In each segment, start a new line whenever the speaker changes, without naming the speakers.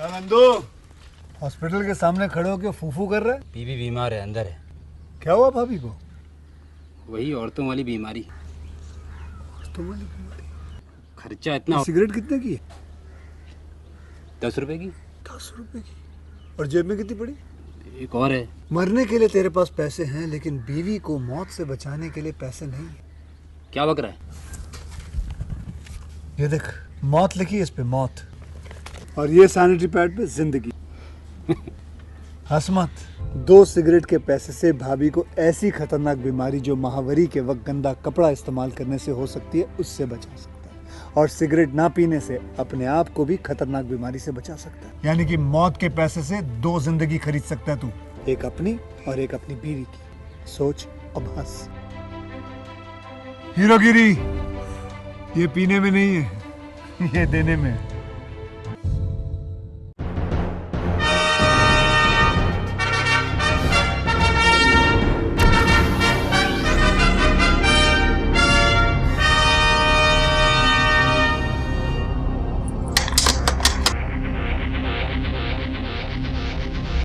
Nandu hospital के सामने खड़े होकर फूफू कर रहा है।
बीवी बीमार है, अंदर है।
क्या हुआ भाभी को?
वही औरतों वाली बीमारी। खर्चा इतना।
सिगरेट कितने की है?
10 रुपए की।
10 रुपए की। और जेब में कितनी पड़ी?
एक और है।
मरने के लिए तेरे पास पैसे हैं, लेकिन बीवी को मौत से बचाने के लिए पैसे नहीं है।
क्या बक रहा है?
ये देख, मौत लिखी है इस पे, मौत। और ये सैनिटरी पैड पे जिंदगी। हंस मत। 2 सिगरेट के पैसे से भाभी को ऐसी खतरनाक बीमारी जो महावरी के वक्त गंदा कपड़ा इस्तेमाल करने से हो सकती है, उससे बचा सकता है। और सिगरेट ना पीने से अपने आप को भी खतरनाक बीमारी से बचा सकता है। यानी कि मौत के पैसे से 2 जिंदगी खरीद सकता है तू, एक अपनी और एक अपनी बीवी की। सोच अब हंस। हीरोगिरी ये पीने में नहीं है, ये देने में है।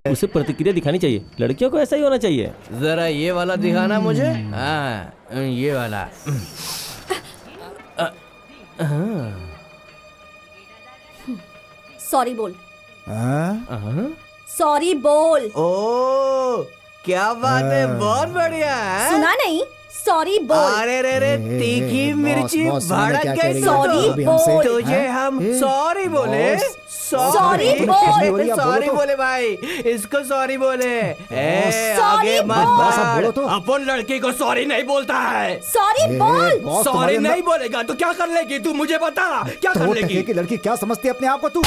उसे प्रतिक्रिया दिखानी चाहिए। लड़कियों को ऐसा ही होना चाहिए।
जरा ये वाला दिखाना मुझे। हाँ, ये वाला।
सॉरी बोल। सॉरी बोल।
ओ क्या बात है, बहुत बढ़िया है।
सुना नहीं? सॉरी बोल।
अरे रे रे, तीखी मिर्ची भड़क गई।
सॉरी बोल।
तुझे हम सॉरी बोले।
सॉरी बोल।
सॉरी बोले भाई, इसको सॉरी बोले।
सॉरी
आगे मत
बोल।
बढ़। अपन लड़की को सॉरी नहीं बोलता है।
सॉरी बोल।
सॉरी नहीं बोलेगा तो क्या कर लेगी तू? मुझे बता, क्या कर लेगी?
की लड़की क्या समझती है अपने आप को तू?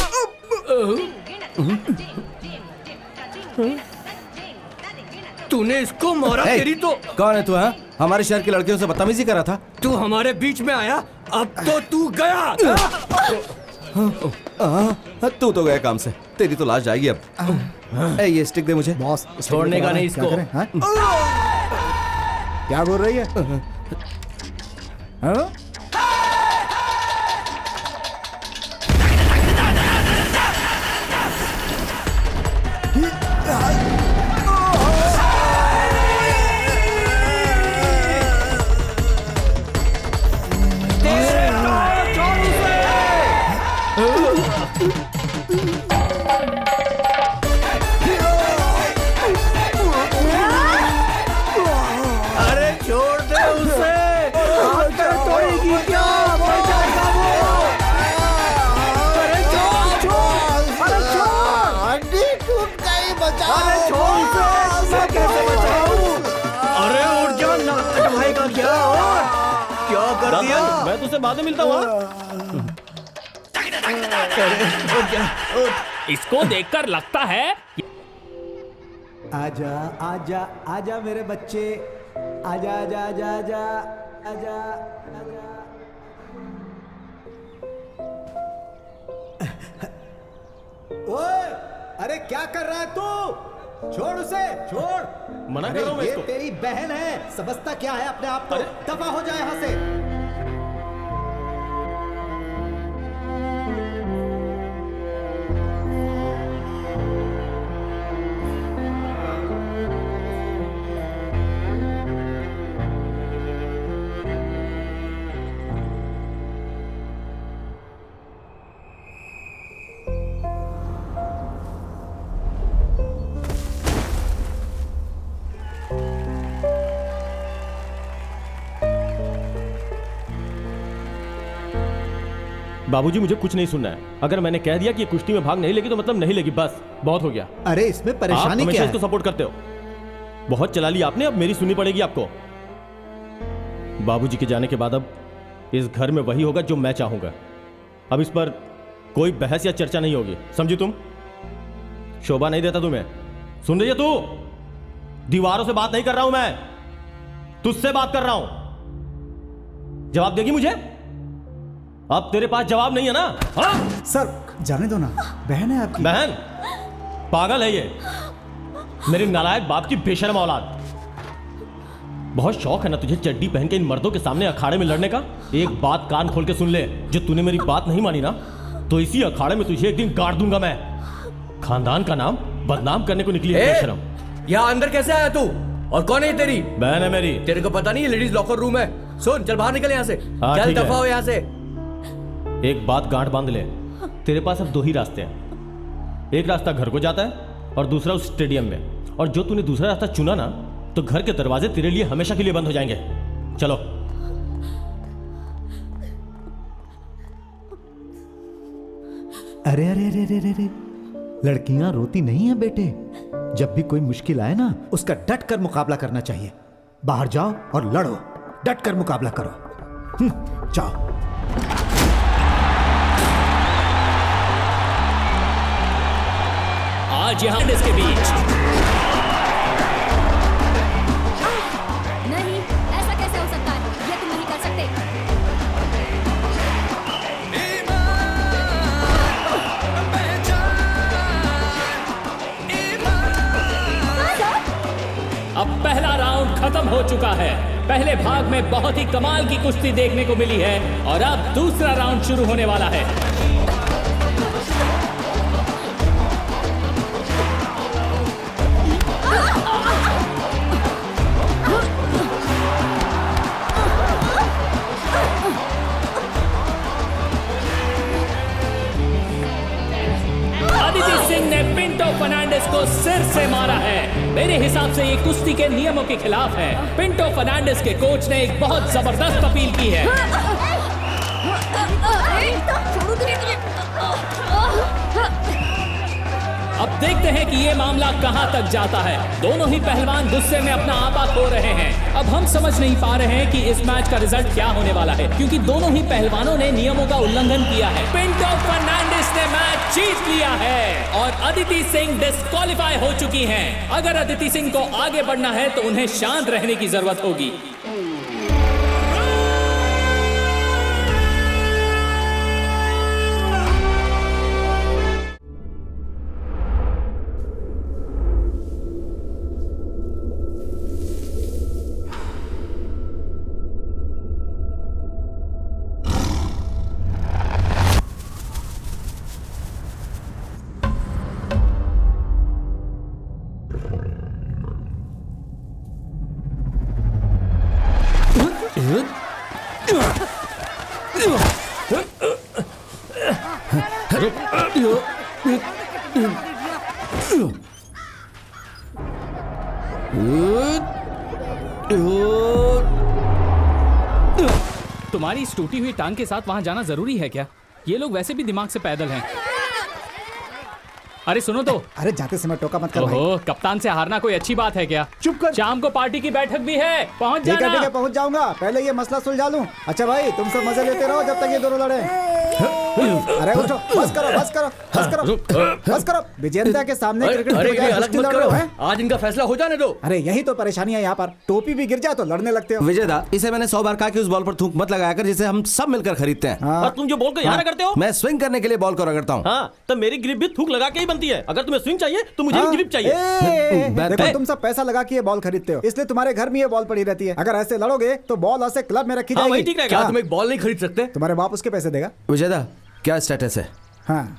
तूने इसको मारा। तेरी तो।
कौन है तू? हाँ, हमारे शहर की लड़कियों से बदतमीजी कर रहा था।
तू हमारे बीच में आया, अब तो तू गया।
तू तो गया काम से, तेरी तो लाश जाएगी अब। ये स्टिक दे मुझे।
बॉस
छोड़ने का नहीं इसको।
क्या बोल रही है? हाँ?
अरे छोड़ दे उसे। हाथ पैर तोड़ेगी क्या? मर जाएगा वो। अरे छोड़ छोड़। अरे छोड़।
हड्डी टूट गई, बचाओ।
अरे छोड़ उसे। मैं कैसे बचाऊं? अरे उठ जा, नाक कटवाएगा क्या? और क्या कर दिया?
मैं तुझसे बाद में मिलता हूँ।
इसको देखकर लगता है
आजा आजा आजा मेरे बच्चे, आजा आजा आजा आजा आजा आजा। ओए, अरे क्या कर रहा है तू? छोड़ उसे, छोड़।
मना
अरे
कर रहा हूं मैं
ये
इसको।
तेरी बहन है, समझता क्या है अपने आप को? दफा हो जाए यहाँ से।
बाबूजी, मुझे कुछ नहीं सुनना है। अगर मैंने कह दिया कि ये कुश्ती में भाग नहीं लेगी तो मतलब नहीं लेगी, बस बहुत हो गया।
अरे इसमें
आप
परेशानी
हमेशा
क्या है?
इसको सपोर्ट करते हो। बहुत चला ली आपने, अब मेरी सुननी पड़ेगी आपको। बाबूजी के जाने के बाद अब इस घर में वही होगा जो मैं चाहूंगा। अब इस पर कोई बहस या चर्चा नहीं होगी, समझी तुम? शोभा नहीं देता तुम्हें। सुन रही है तू? दीवारों से बात नहीं कर रहा हूं मैं, तुझसे बात कर रहा हूं। जवाब देगी मुझे? अब तेरे पास जवाब नहीं है ना? हाँ?
सर जाने दो ना, बहन है आपकी।
बहन? पागल है ये, मेरे नालायक बाप की बेशर्म औलाद। बहुत शौक है ना तुझे चड्डी पहन के इन मर्दों के सामने अखाड़े में लड़ने का? एक बात कान खोल के सुन ले, जो तूने मेरी बात नहीं मानी ना, तो इसी अखाड़े में तुझे एक दिन गाड़ दूंगा मैं। खानदान का नाम बदनाम करने को निकली है बेशरम।
यहाँ अंदर कैसे आया तू? और कौन है तेरी
बहन है मेरी।
तेरे को पता नहीं है लेडीज लॉकर रूम है? सुन, चल बाहर निकल यहाँ से।
हाँ,
चल
ठीक है।
दफा हो यहाँ से।
एक बात गांठ बांध ले, तेरे पास अब 2 ही रास्ते हैं। एक रास्ता घर को जाता है और दूसरा उस स्टेडियम में। और जो तूने दूसरा रास्ता चुना ना, तो घर के दरवाजे तेरे लिए हमेशा के लिए बंद हो जाएंगे। चलो।
अरे अरे अरे अरे अरे, लड़कियां रोती नहीं है बेटे। जब भी कोई मुश्किल आए ना, उसका डट कर मुकाबला करना चाहिए। बाहर जाओ और लड़ो, डट कर मुकाबला करो। जाओ।
आज यहाँ इसके बीच
नहीं, ऐसा कैसे हो सकता है? ये तुम नहीं कर सकते।
अब पहला राउंड खत्म हो चुका है। पहले भाग में बहुत ही कमाल की कुश्ती देखने को मिली है और अब दूसरा राउंड शुरू होने वाला है। अदिति सिंह ने पिंटो फर्नांडिस को सिर से मारा है। मेरे हिसाब से ये कुश्ती के नियमों के खिलाफ है। पिंटो फर्नांडिस के कोच ने एक बहुत जबरदस्त अपील की है। अब देखते हैं कि ये मामला कहां तक जाता है। दोनों ही पहलवान गुस्से में अपना आपा खो रहे हैं। अब हम समझ नहीं पा रहे हैं कि इस मैच का रिजल्ट क्या होने वाला है, क्योंकि दोनों ही पहलवानों ने नियमों का उल्लंघन किया है। पिंटो फर्नांडिस ने मैच जीत लिया है और अदिति सिंह डिस्क्वालीफाई हो चुकी हैं। अगर अदिति सिंह को आगे बढ़ना है तो उन्हें शांत रहने की जरूरत होगी। तुम्हारी इस टूटी हुई टांग के साथ वहां जाना जरूरी है क्या? ये लोग वैसे भी दिमाग से पैदल हैं। अरे सुनो तो।
अरे जाते समय टोका मत कर भाई।
ओहो, कप्तान से हारना कोई अच्छी बात है क्या?
चुप कर।
शाम को पार्टी की बैठक भी है, पहुंच
ठीक
जाना।
है पहुंच जाऊंगा। पहले ये मसला सुलझा लूं। अच्छा भाई, तुम सब मजे लेते रहो जब तक ये दोनों लड़े। अरे उठो, बस करो बस करो बस करो बस करो। विजेंद्र के सामने क्रिकेट
अरे
की बजाय
अलग
कुश्ती
मत
लड़
करो,
रहे हो, हैं?
आज इनका फैसला हो जाने दो।
अरे यही तो परेशानी है यहाँ पर। टोपी भी गिर जाए तो लड़ने लगते हो।
विजयदा, इसे मैंने 100 बार कहा कि उस बॉल पर थूक मत लगाया कर जिसे हम सब मिलकर खरीदते हैं।
हाँ।
और तुम जो बॉल को यहाँ करते हो,
मैं स्विंग करने के लिए बॉल को रगड़ता हूँ।
हाँ, तो मेरी ग्रिप भी थूक लगा के ही बनती है। अगर तुम्हें स्विंग चाहिए तो मुझे ग्रिप चाहिए।
देखो तुम सब पैसा लगा के ये बॉल खरीदते हो, इसलिए तुम्हारे घर में ये बॉल पड़ी रहती है। अगर ऐसे लड़ोगे तो बॉल ऐसे क्लब में रखी
हाँ,
जाएगी।
वही ठीक रहेगा।
क्या
हाँ।
तुम एक बॉल नहीं खरीद सकते?
तुम्हारे बाप उसके पैसे देगा।
विजयदा, क्या स्टेटस है?
हाँ,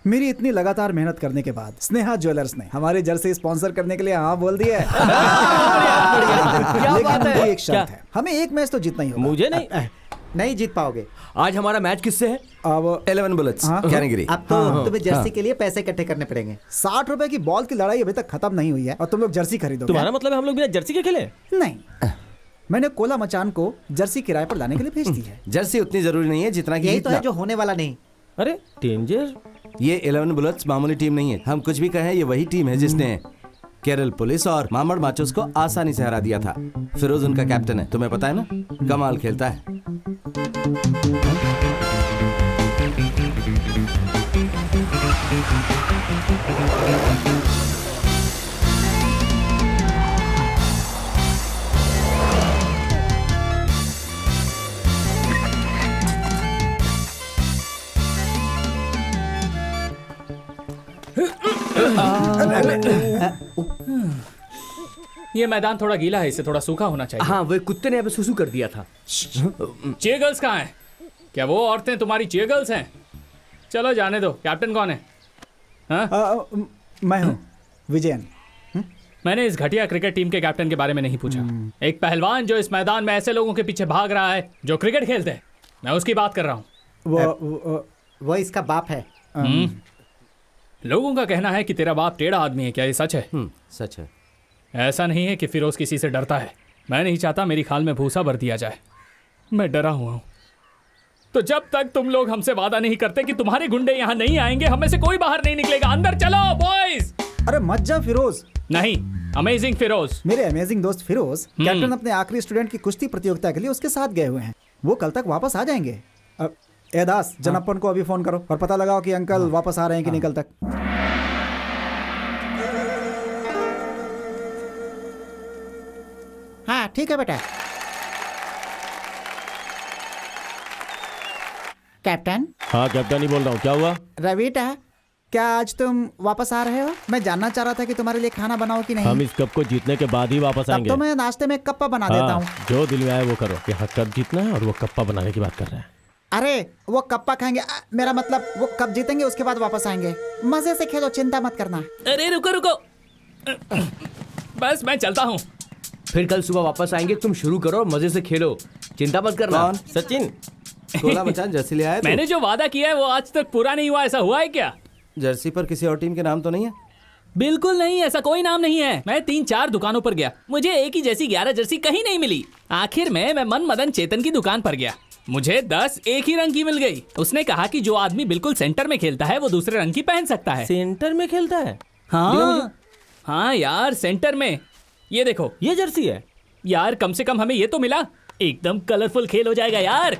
मेरी इतनी लगातार मेहनत करने के बाद स्नेहा ज्वेलर्स ने हमारे जर्सी स्पॉन्सर करने के लिए हाँ बोल दिया है। लेकिन उनकी एक शर्त है, हमें एक मैच तो जीतना ही होगा।
मुझे नहीं
नहीं जीत पाओगे।
आज हमारा मैच किससे है?
अब
11 बुलेट्स,
हाँ।
कैटेगरी।
अब तो तुम्हें जर्सी के लिए पैसे इकट्ठे करने पड़ेंगे। 60 रुपए की बॉल की लड़ाई अभी तक खत्म नहीं हुई है और तुम लोग जर्सी खरीदोगे।
तुम्हारा मतलब है हम लोग बिना जर्सी के खेले?
नहीं, मैंने कोला मचान को जर्सी किराए पर लाने के लिए भेज दी है।
जर्सी उतनी जरूरी नहीं है जितना कि
यही तो
जीतना।
है जो होने वाला नहीं।
अरे डेंजर।
ये 11 बुलेट्स मामूली टीम नहीं है। हम कुछ भी कहें, ये वही टीम है जिसने केरल पुलिस और मामड़ माचोस को आसानी से हरा दिया था। फिरोज उनका कैप्टन है, तुम्हें पता है ना, कमाल खेलता है।
ये मैदान थोड़ा गीला है, इसे थोड़ा सूखा होना चाहिए।
हाँ, वो कुत्ते ने अभी सुसु कर दिया था।
चीयर गर्ल्स कहाँ हैं? क्या वो औरतें तुम्हारी चीयर गर्ल्स हैं? चलो जाने दो। कैप्टन कौन है? हाँ?
मैं हूँ विजयन।
मैंने इस घटिया क्रिकेट टीम के कैप्टन के बारे में नहीं पूछा। एक पहलवान जो इस मैदान में ऐसे लोगों के पीछे भाग रहा है जो क्रिकेट खेलते हैं, मैं उसकी बात कर रहा हूँ।
वो इसका बाप है।
लोगों का कहना है कि तेरा बाप टेढ़ा आदमी है। क्या ये सच है?
सच है।
ऐसा नहीं है कि फिरोज किसी से डरता है। मैं नहीं चाहता मेरी खाल में भूसा भर दिया जाए। मैं डरा हुआ हूँ। तो जब तक तुम लोग हमसे वादा नहीं करते कि तुम्हारे गुंडे यहाँ नहीं आएंगे, हमें से कोई बाहर नहीं निकलेगा। अंदर चलो बॉयज।
अरे मत जा फिरोज।
नहीं, अमेजिंग फिरोज।
मेरे अमेजिंग दोस्त फिरोज कैप्टन अपने आखिरी स्टूडेंट की कुश्ती प्रतियोगिता के लिए उसके साथ गए हुए हैं। वो कल तक वापस आ जाएंगे। दास, जनप्पन को अभी फोन करो और पता लगाओ कि अंकल वापस आ रहे हैं कि नहीं कल तक। हाँ ठीक है बेटा। कैप्टन।
हाँ कैप्टन ही बोल रहा हूँ। क्या हुआ?
रवीटा, क्या आज तुम वापस आ रहे हो? मैं जानना चाह रहा था कि तुम्हारे लिए खाना बनाओ कि नहीं।
हम इस कप को जीतने के बाद ही वापस आएंगे।
तो मैं नाश्ते में कप्पा बना देता हूँ।
जो दिल में आए वो करो। यहाँ कप जीतना है और वो कप्पा बनाने की बात कर रहे हैं।
अरे वो कप्पा खाएंगे, मेरा मतलब वो कप जीतेंगे उसके बाद वापस आएंगे। मजे से खेलो, चिंता मत करना।
अरे रुको रुको, बस मैं चलता हूँ।
फिर कल सुबह वापस आएंगे। तुम शुरू करो और मजे से खेलो, चिंता मत करना।
कौन?
सचिन।
गोला मचान जर्सी ले आया?
मैंने जो वादा किया है वो आज तक पूरा नहीं हुआ। ऐसा हुआ है क्या?
जर्सी पर किसी और टीम के नाम तो नहीं है?
बिल्कुल नहीं, ऐसा कोई नाम नहीं है। मैं 3-4 दुकानों पर गया, मुझे एक ही जैसी 11 जर्सी कहीं नहीं मिली। आखिर में मैं मन मदन चेतन की दुकान पर गया, मुझे 10 एक ही रंग की मिल गई। उसने कहा कि जो आदमी बिल्कुल सेंटर में खेलता है वो दूसरे रंग की पहन सकता है।
सेंटर में खेलता है?
हाँ हाँ यार, सेंटर में। ये देखो,
ये जर्सी है
यार। कम से कम हमें ये तो मिला। एकदम कलरफुल खेल हो जाएगा यार।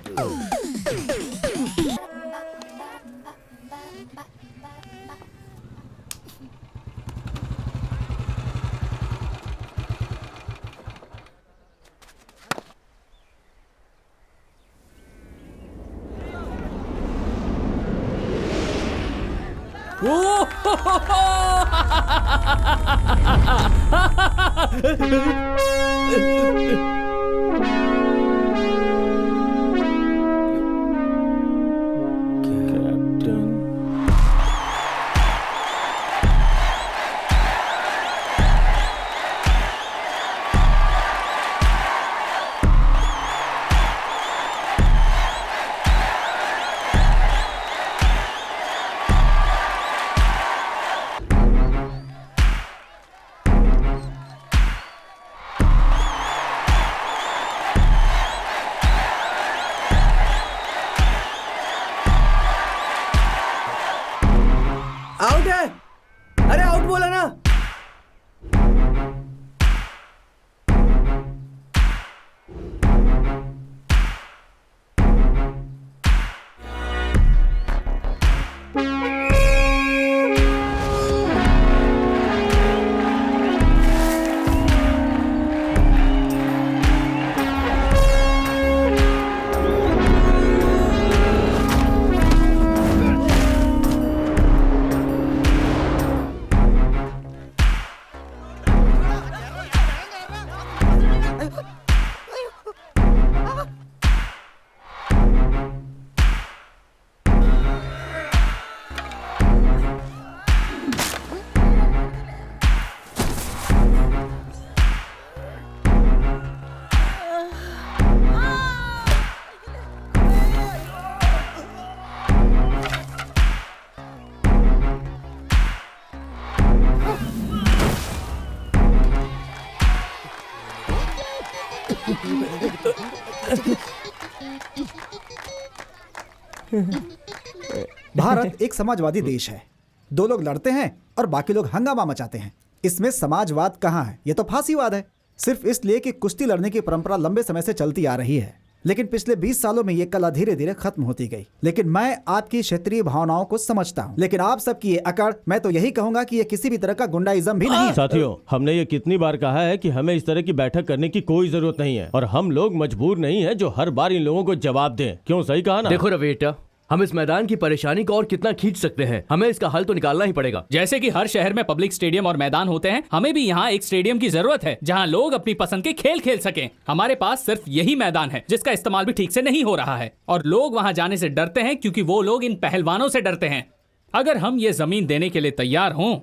आउट है। अरे आउट बोला ना।
भारत एक समाजवादी देश है। 2 लोग लड़ते हैं और बाकी लोग हंगामा मचाते हैं। इसमें समाजवाद कहाँ है? ये तो फांसीवाद है। सिर्फ इसलिए कि कुश्ती लड़ने की परंपरा लंबे समय से चलती आ रही है, लेकिन पिछले 20 सालों में ये कला धीरे धीरे खत्म होती गई। लेकिन मैं आपकी क्षेत्रीय भावनाओं को समझता हूँ, लेकिन आप सबकी ये अकड़, मैं तो यही कहूंगा कि ये किसी भी तरह का गुंडाइज्म भी नहीं है।
साथियों, हमने ये कितनी बार कहा है कि हमें इस तरह की बैठक करने की कोई जरूरत नहीं है, और हम लोग मजबूर नहीं है जो हर बार इन लोगों को जवाब दें। क्यों? सही कहा ना?
देखो रवेटा, हम इस मैदान की परेशानी को और कितना खींच सकते हैं? हमें इसका हल तो निकालना ही पड़ेगा।
जैसे कि हर शहर में पब्लिक स्टेडियम और मैदान होते हैं, हमें भी यहाँ एक स्टेडियम की जरूरत है जहाँ लोग अपनी पसंद के खेल खेल सकें। हमारे पास सिर्फ यही मैदान है जिसका इस्तेमाल भी ठीक से नहीं हो रहा है, और लोग वहाँ जाने से डरते हैं क्योंकि वो लोग इन पहलवानों से डरते हैं। अगर हम ये जमीन देने के लिए तैयार हों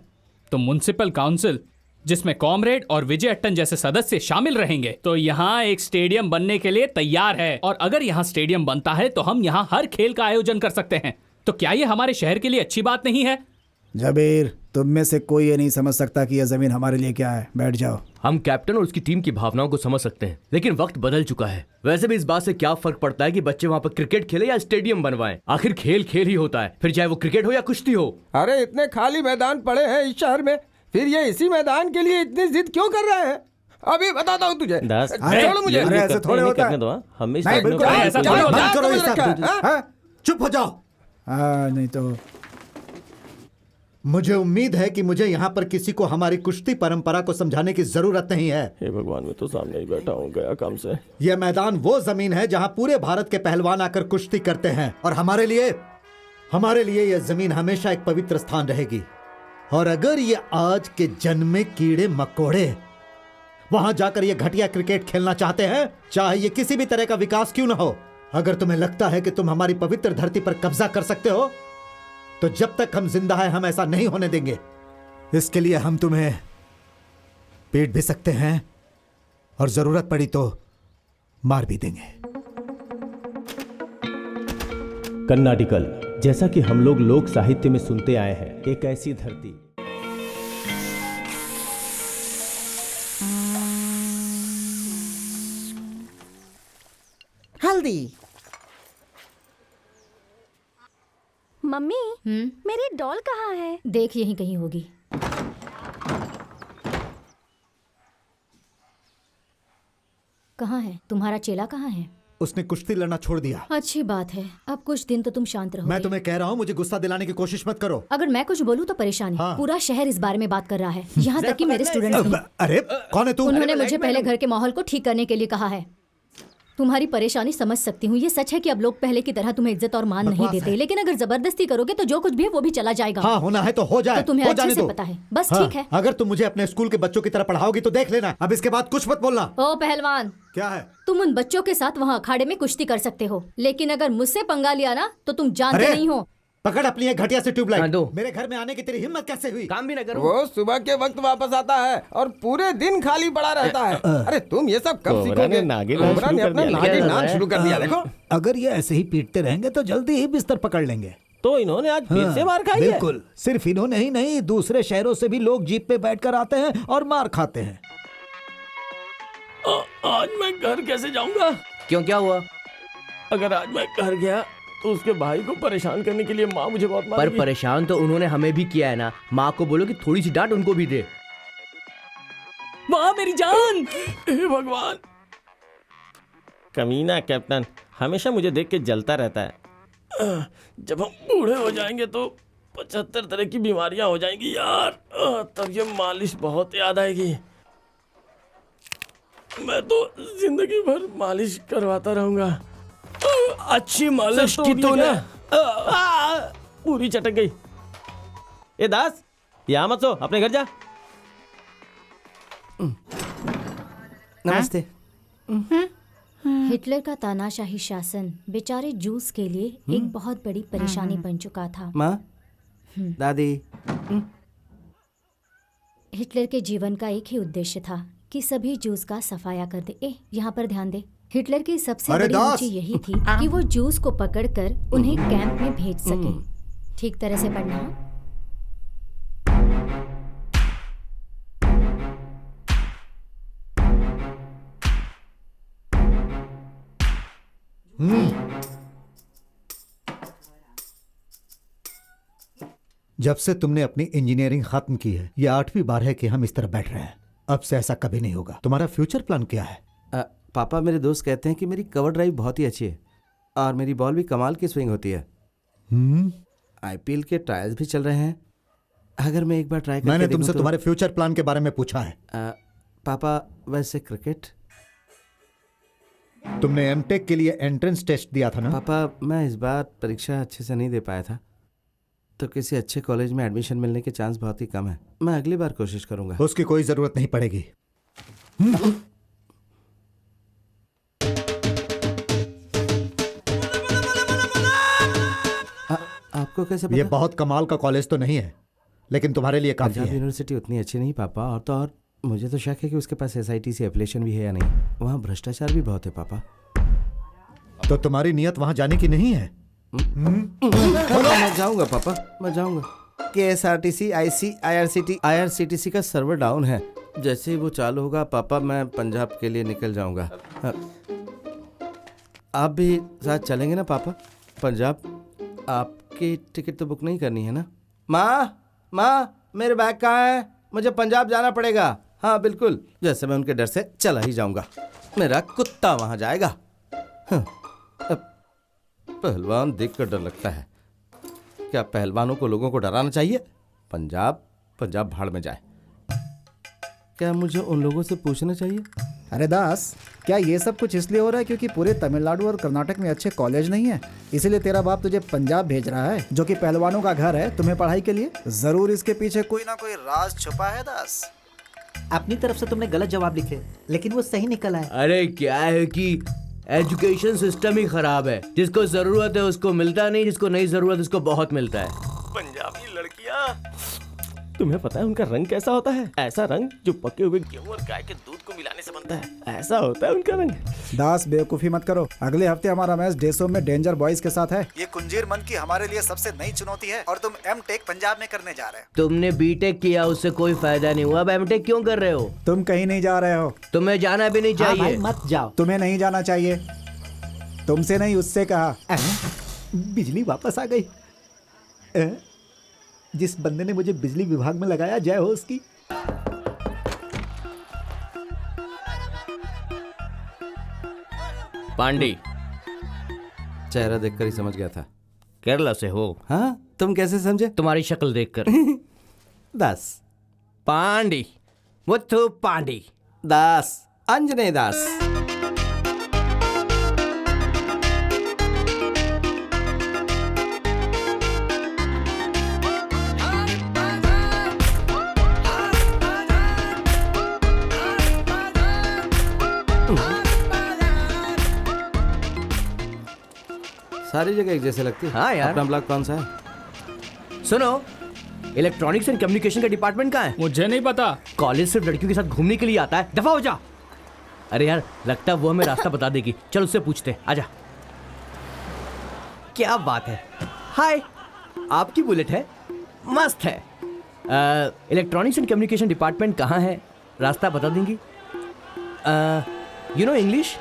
तो म्युनिसिपल काउंसिल जिसमें कॉमरेड और विजय अट्टन जैसे सदस्य शामिल रहेंगे तो यहाँ एक स्टेडियम बनने के लिए तैयार है। और अगर यहाँ स्टेडियम बनता है तो हम यहाँ हर खेल का आयोजन कर सकते हैं। तो क्या ये हमारे शहर के लिए अच्छी बात नहीं है?
जबीर, तुम में से कोई ये नहीं समझ सकता कि यह जमीन हमारे लिए क्या है। बैठ जाओ।
हम कैप्टन और उसकी टीम की भावनाओं को समझ सकते हैं, लेकिन वक्त बदल चुका है। वैसे भी इस बात से क्या फर्क पड़ता है कि बच्चे वहाँ पर क्रिकेट खेले या स्टेडियम बनवाएं? आखिर खेल खेल ही होता है, फिर चाहे वो क्रिकेट हो या कुश्ती हो।
अरे इतने खाली मैदान पड़े हैं इस शहर में, फिर ये इसी मैदान के लिए इतनी जिद क्यों कर रहे हैं? अभी बताता हूँ तुझे। छोड़ो मुझे।
अरे ऐसे थोड़े होता है।
हमेशा
बिल्कुल
ऐसा थोड़ी होता है।
करो ये सब। हाँ? चुप हो जाओ।
नहीं तो
मुझे उम्मीद है कि मुझे यहाँ पर किसी को हमारी कुश्ती परंपरा को समझाने की जरूरत नहीं है।
हे भगवान, मैं तो सामने ही बैठा हूँ, गया काम से।
यह मैदान वो जमीन है जहाँ पूरे भारत के पहलवान आकर कुश्ती करते हैं और हमारे लिए यह जमीन हमेशा एक पवित्र स्थान रहेगी। और अगर ये आज के जन्मे कीड़े मकोड़े वहां जाकर ये घटिया क्रिकेट खेलना चाहते हैं, चाहे ये किसी भी तरह का विकास क्यों ना हो, अगर तुम्हें लगता है कि तुम हमारी पवित्र धरती पर कब्जा कर सकते हो, तो जब तक हम जिंदा हैं हम ऐसा नहीं होने देंगे। इसके लिए हम तुम्हें पीट भी सकते हैं और जरूरत पड़ी तो मार भी देंगे।
कर्नाटिकल, जैसा कि हम लोग साहित्य में सुनते आए हैं, एक ऐसी धरती।
हल्दी।
मम्मी, मेरी डॉल कहाँ है?
देख, यहीं कहीं होगी। कहाँ है तुम्हारा चेला? कहाँ है?
उसने कुश्ती लड़ना छोड़ दिया।
अच्छी बात है। अब कुछ दिन तो तुम शांत रहोगे।
मैं तुम्हें कह रहा हूँ, मुझे गुस्सा दिलाने की कोशिश मत करो।
अगर मैं कुछ बोलूँ तो परेशानी।
हाँ।
पूरा शहर इस बारे में बात कर रहा है, यहाँ तक कि मेरे स्टूडेंट्स भी।
अरे कौन है तू?
उन्होंने मुझे पहले घर के माहौल को ठीक करने के लिए कहा है। तुम्हारी परेशानी समझ सकती हूँ। ये सच है कि अब लोग पहले की तरह तुम्हें इज्जत और मान नहीं देते, लेकिन अगर जबरदस्ती करोगे तो जो कुछ भी है वो भी चला जाएगा।
हाँ, होना है तो हो जाए।
तो तुम्हें
हो
अच्छे
जाने
से
दो।
पता है। बस
हाँ,
ठीक है।
अगर तुम मुझे अपने स्कूल के बच्चों की तरह पढ़ाओगी तो देख लेना। अब इसके बाद कुछ मत बोलना।
ओ पहलवान,
क्या है?
तुम उन बच्चों के साथ वहाँ अखाड़े में कुश्ती कर सकते हो, लेकिन अगर मुझसे पंगा लिया ना तो तुम जानते नहीं हो।
पकड़ अपनी एक घटिया से ट्यूबलाइट।
हाँ, दो।
मेरे घर में आने की तेरी हिम्मत कैसे हुई?
काम भी ना करो।
वो सुबह के वक्त वापस आता है और पूरे दिन खाली पड़ा रहता है। अरे तुम ये सब कब सीखोगे? कोबरा ने अपना नागिन नाच शुरू कर दिया। देखो,
अगर ये ऐसे ही पीटते रहेंगे तो जल्दी ही बिस्तर पकड़ लेंगे।
तो इन्होंने आज फिर से मार खाई है।
बिल्कुल, सिर्फ इन्होंने ही नहीं, दूसरे शहरों से भी लोग जीप पे बैठकर आते हैं और मार खाते हैं।
आज मैं घर कैसे जाऊंगा?
क्यों, क्या हुआ?
अगर आज मैं घर गया तो उसके भाई को परेशान करने के लिए माँ मुझे बहुत
पर
मारेगी।
परेशान तो उन्होंने हमें भी किया है ना। माँ को बोलो कि थोड़ी सी डांट उनको भी दे।
माँ मेरी जान! हे भगवान! कमीना कैप्टन हमेशा मुझे देख के जलता रहता है। जब हम बूढ़े हो जाएंगे तो 75 तरह की बीमारियां हो जाएंगी यार। तब ये मालिश बहुत याद आएगी। मैं तो जिंदगी भर मालिश करवाता रहूंगा। अच्छी मालिश की तो ना पूरी चटक गई। ए दास, यहाँ मत सो, अपने घर जा।
नमस्ते।
हिटलर का तानाशाही शासन बेचारे जूस के लिए एक बहुत बड़ी परेशानी बन चुका था।
माँ, दादी।
हिटलर के जीवन का एक ही उद्देश्य था कि सभी जूस का सफाया कर दे। यहाँ पर ध्यान दे। हिटलर की सबसे बड़ी रुचि यही थी कि वो जूस को पकड़कर उन्हें कैंप में भेज सके। ठीक तरह से पढ़ना।
जब से तुमने अपनी इंजीनियरिंग खत्म की है, ये 8वीं बार है कि हम इस तरह बैठ रहे हैं। अब से ऐसा कभी नहीं होगा। तुम्हारा फ्यूचर प्लान क्या है?
पापा, मेरे दोस्त कहते हैं कि मेरी कवर ड्राइव बहुत ही अच्छी है और मेरी बॉल भी कमाल की स्विंग होती है। आईपीएल के ट्रायल्स भी चल रहे हैं। अगर मैं एक बार ट्राई करके
मैंने
देखूं
तुमसे
तो...
तुम्हारे फ्यूचर प्लान के बारे में पूछा है।
पापा, वैसे क्रिकेट?
तुमने एमटेक के लिए एंट्रेंस टेस्ट दिया था ना?
पापा, मैं इस बार परीक्षा अच्छे से नहीं दे पाया था, तो किसी अच्छे कॉलेज में एडमिशन मिलने के चांस बहुत ही कम है। मैं अगली बार कोशिश करूंगा।
उसकी कोई जरूरत नहीं पड़ेगी।
आप आपको कैसे पता?
ये बहुत कमाल का कॉलेज तो नहीं है, लेकिन तुम्हारे लिए काफी
पंजाब
है।
यूनिवर्सिटी उतनी अच्छी नहीं पापा। और तो और मुझे तो शक है कि उसके पास SIT से एप्लीकेशन भी है या नहीं। वहाँ भ्रष्टाचार भी बहुत है पापा।
तो तुम्हारी नियत वहां जाने की नहीं है?
मैं जाऊंगा पापा, मैं जाऊंगा। KSRTC IRCTC का सर्वर डाउन है। जैसे ही वो चालू होगा पापा मैं पंजाब के लिए निकल जाऊंगा। आप भी साथ चलेंगे ना पापा पंजाब? आपकी टिकट तो बुक नहीं करनी है ना? माँ मेरे बैग कहाँ है? मुझे पंजाब जाना पड़ेगा। हाँ बिल्कुल, जैसे मैं उनके डर से चला ही जाऊंगा। मेरा कुत्ता वहां जाएगा। पहलवान देखकर डर लगता है। क्या पहलवानों को लोगों को डराना चाहिए? पंजाब भाड़ में जाए। क्या मुझे उन लोगों से पूछना चाहिए?
अरे दास, क्या ये सब कुछ इसलिए हो रहा है क्योंकि पूरे तमिलनाडु और कर्नाटक में अच्छे कॉलेज नहीं है, इसीलिए तेरा बाप तुझे पंजाब भेज रहा है, जो कि पहलवानों का घर है, तुम्हें पढ़ाई के लिए? जरूर इसके पीछे कोई ना कोई राज छुपा है दास।
अपनी तरफ से तुमने गलत जवाब लिखे, लेकिन वो सही निकला है।
अरे क्या है कि एजुकेशन सिस्टम ही खराब है। जिसको जरूरत है उसको मिलता नहीं, जिसको नहीं जरूरत उसको बहुत मिलता है।
पंजाबी लड़कियां, तुम्हें पता है उनका रंग कैसा होता है? ऐसा रंग जो पके हुए गेहूं और गाय के दूध को मिलाने से बनता है, ऐसा होता है उनका रंग।
दास बेवकूफी मत करो, अगले हफ्ते हमारा मैच डेसो में डेंजर बॉयज के साथ है। ये कुंजीर मन की हमारे लिए सबसे नई चुनौती है और तुम M.Tech पंजाब में करने जा रहे हो।
तुमने B.Tech किया, उससे कोई फायदा नहीं हुआ। अब M.Tech क्यों कर रहे हो?
तुम कहीं नहीं जा रहे हो।
तुम्हें जाना भी नहीं चाहिए।
भाई मत जाओ।
तुम्हें नहीं जाना चाहिए। तुमसे नहीं, उससे कहा।
बिजली वापस आ गई। जिस बंदे ने मुझे बिजली विभाग में लगाया, जय हो उसकी।
पांडी,
चेहरा देखकर ही समझ गया था।
केरला से हो?
हाँ, तुम कैसे समझे?
तुम्हारी शक्ल देखकर।
दास
पांडी, मुथु पांडी।
दास अंजने दास। सारी जगह एक जैसे लगती है।
हाँ यार।
अपना ब्लॉक कौन सा है?
सुनो, इलेक्ट्रॉनिक्स एंड कम्युनिकेशन का डिपार्टमेंट कहाँ है?
मुझे नहीं पता।
कॉलेज सिर्फ लड़कियों के साथ घूमने के लिए आता है, दफा हो जा। अरे यार, लगता है वो हमें रास्ता बता देगी। चल उससे पूछते, आजा। क्या बात है। हाय, आपकी बुलेट है, मस्त है। इलेक्ट्रॉनिक्स एंड कम्युनिकेशन डिपार्टमेंट कहाँ है? रास्ता बता देंगी? You know English?